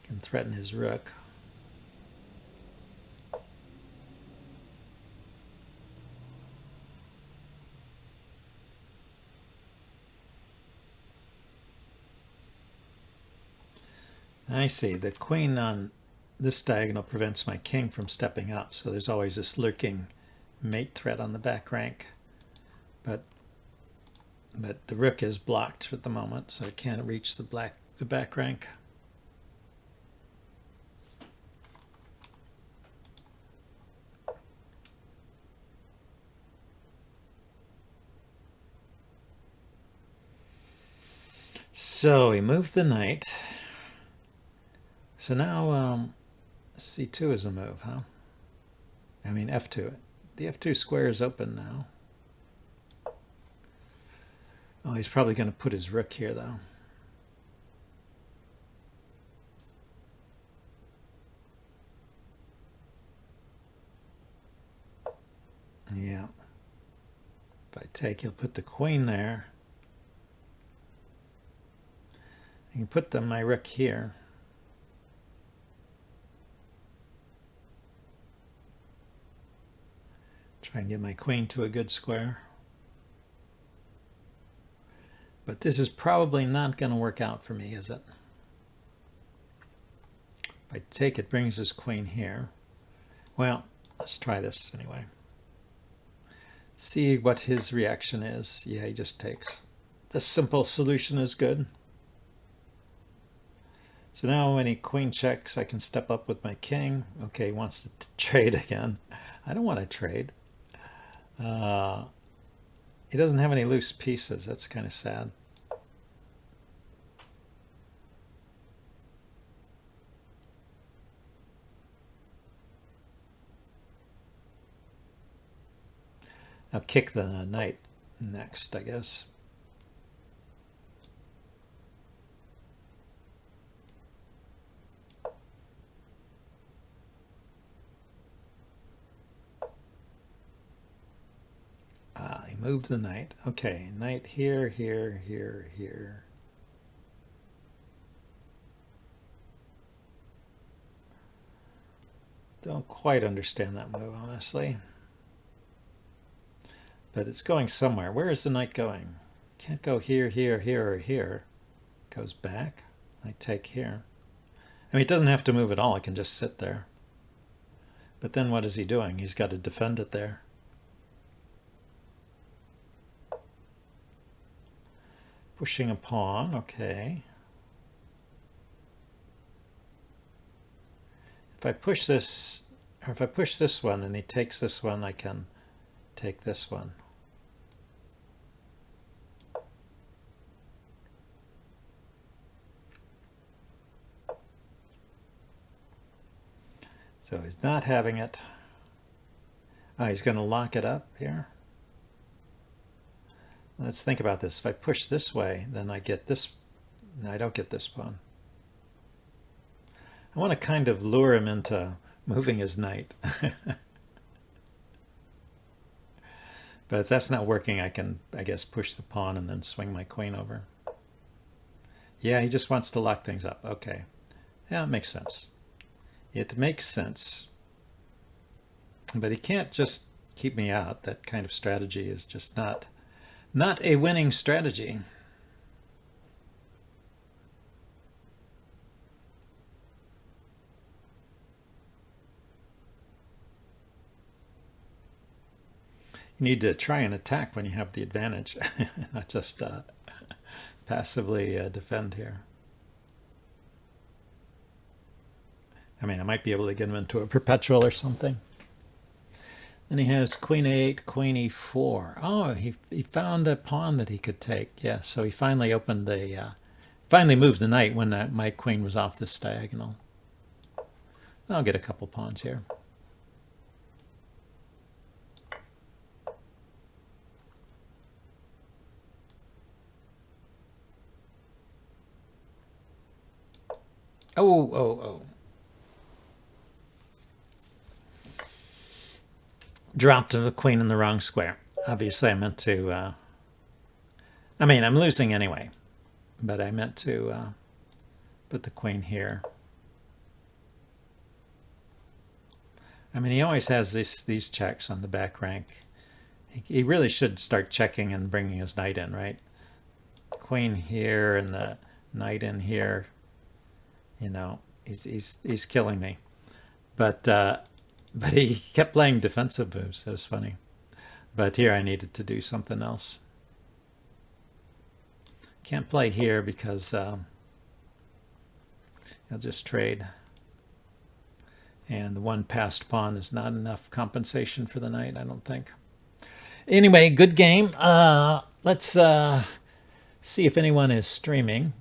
I can threaten his rook. I see, the queen on this diagonal prevents my king from stepping up, so there's always this lurking mate threat on the back rank. But the rook is blocked at the moment, so it can't reach the back rank. So he moved the knight. So now c2 is a move, huh? I mean f2. The f2 square is open now. Oh, he's probably going to put his rook here, though. Yeah. If I take, he'll put the queen there. I can put my rook here. Try and get my queen to a good square. But this is probably not going to work out for me, is it? If I take, it brings his queen here. Well, let's try this anyway. See what his reaction is. Yeah, he just takes. The simple solution is good. So now when he queen checks, I can step up with my king. Okay, he wants to trade again. I don't want to trade. He doesn't have any loose pieces. That's kind of sad. I'll kick the knight next, I guess. He moved the knight. Okay, knight here, here, here, here. Don't quite understand that move, honestly. But it's going somewhere. Where is the knight going? Can't go here, here, here, or here. Goes back. I take here. I mean, it doesn't have to move at all. It can just sit there. But then what is he doing? He's got to defend it there. Pushing a pawn, okay. If I push this, or if I push this one and he takes this one, I can take this one. So he's not having it. Oh, he's going to lock it up here. Let's think about this. If I push this way, then I get this. No, I don't get this pawn. I want to kind of lure him into moving his knight. But if that's not working, I can, I guess, push the pawn and then swing my queen over. Yeah, he just wants to lock things up. Okay. Yeah, it makes sense. It makes sense. But he can't just keep me out. That kind of strategy is just not a winning strategy. You need to try and attack when you have the advantage, not just passively defend here. I mean, I might be able to get him into a perpetual or something. Then he has queen 8, queen e4. Oh, he found a pawn that he could take. Yeah, so he finally opened the, finally moved the knight when my queen was off this diagonal. I'll get a couple pawns here. Oh. Dropped the queen in the wrong square. Obviously, I meant to... I mean, I'm losing anyway. But I meant to put the queen here. I mean, he always has these checks on the back rank. He really should start checking and bringing his knight in, right? Queen here and the knight in here. You know, he's killing me. But he kept playing defensive moves. That was funny. But here I needed to do something else. Can't play here because I'll just trade. And the one passed pawn is not enough compensation for the knight, I don't think. Anyway, good game. Let's see if anyone is streaming.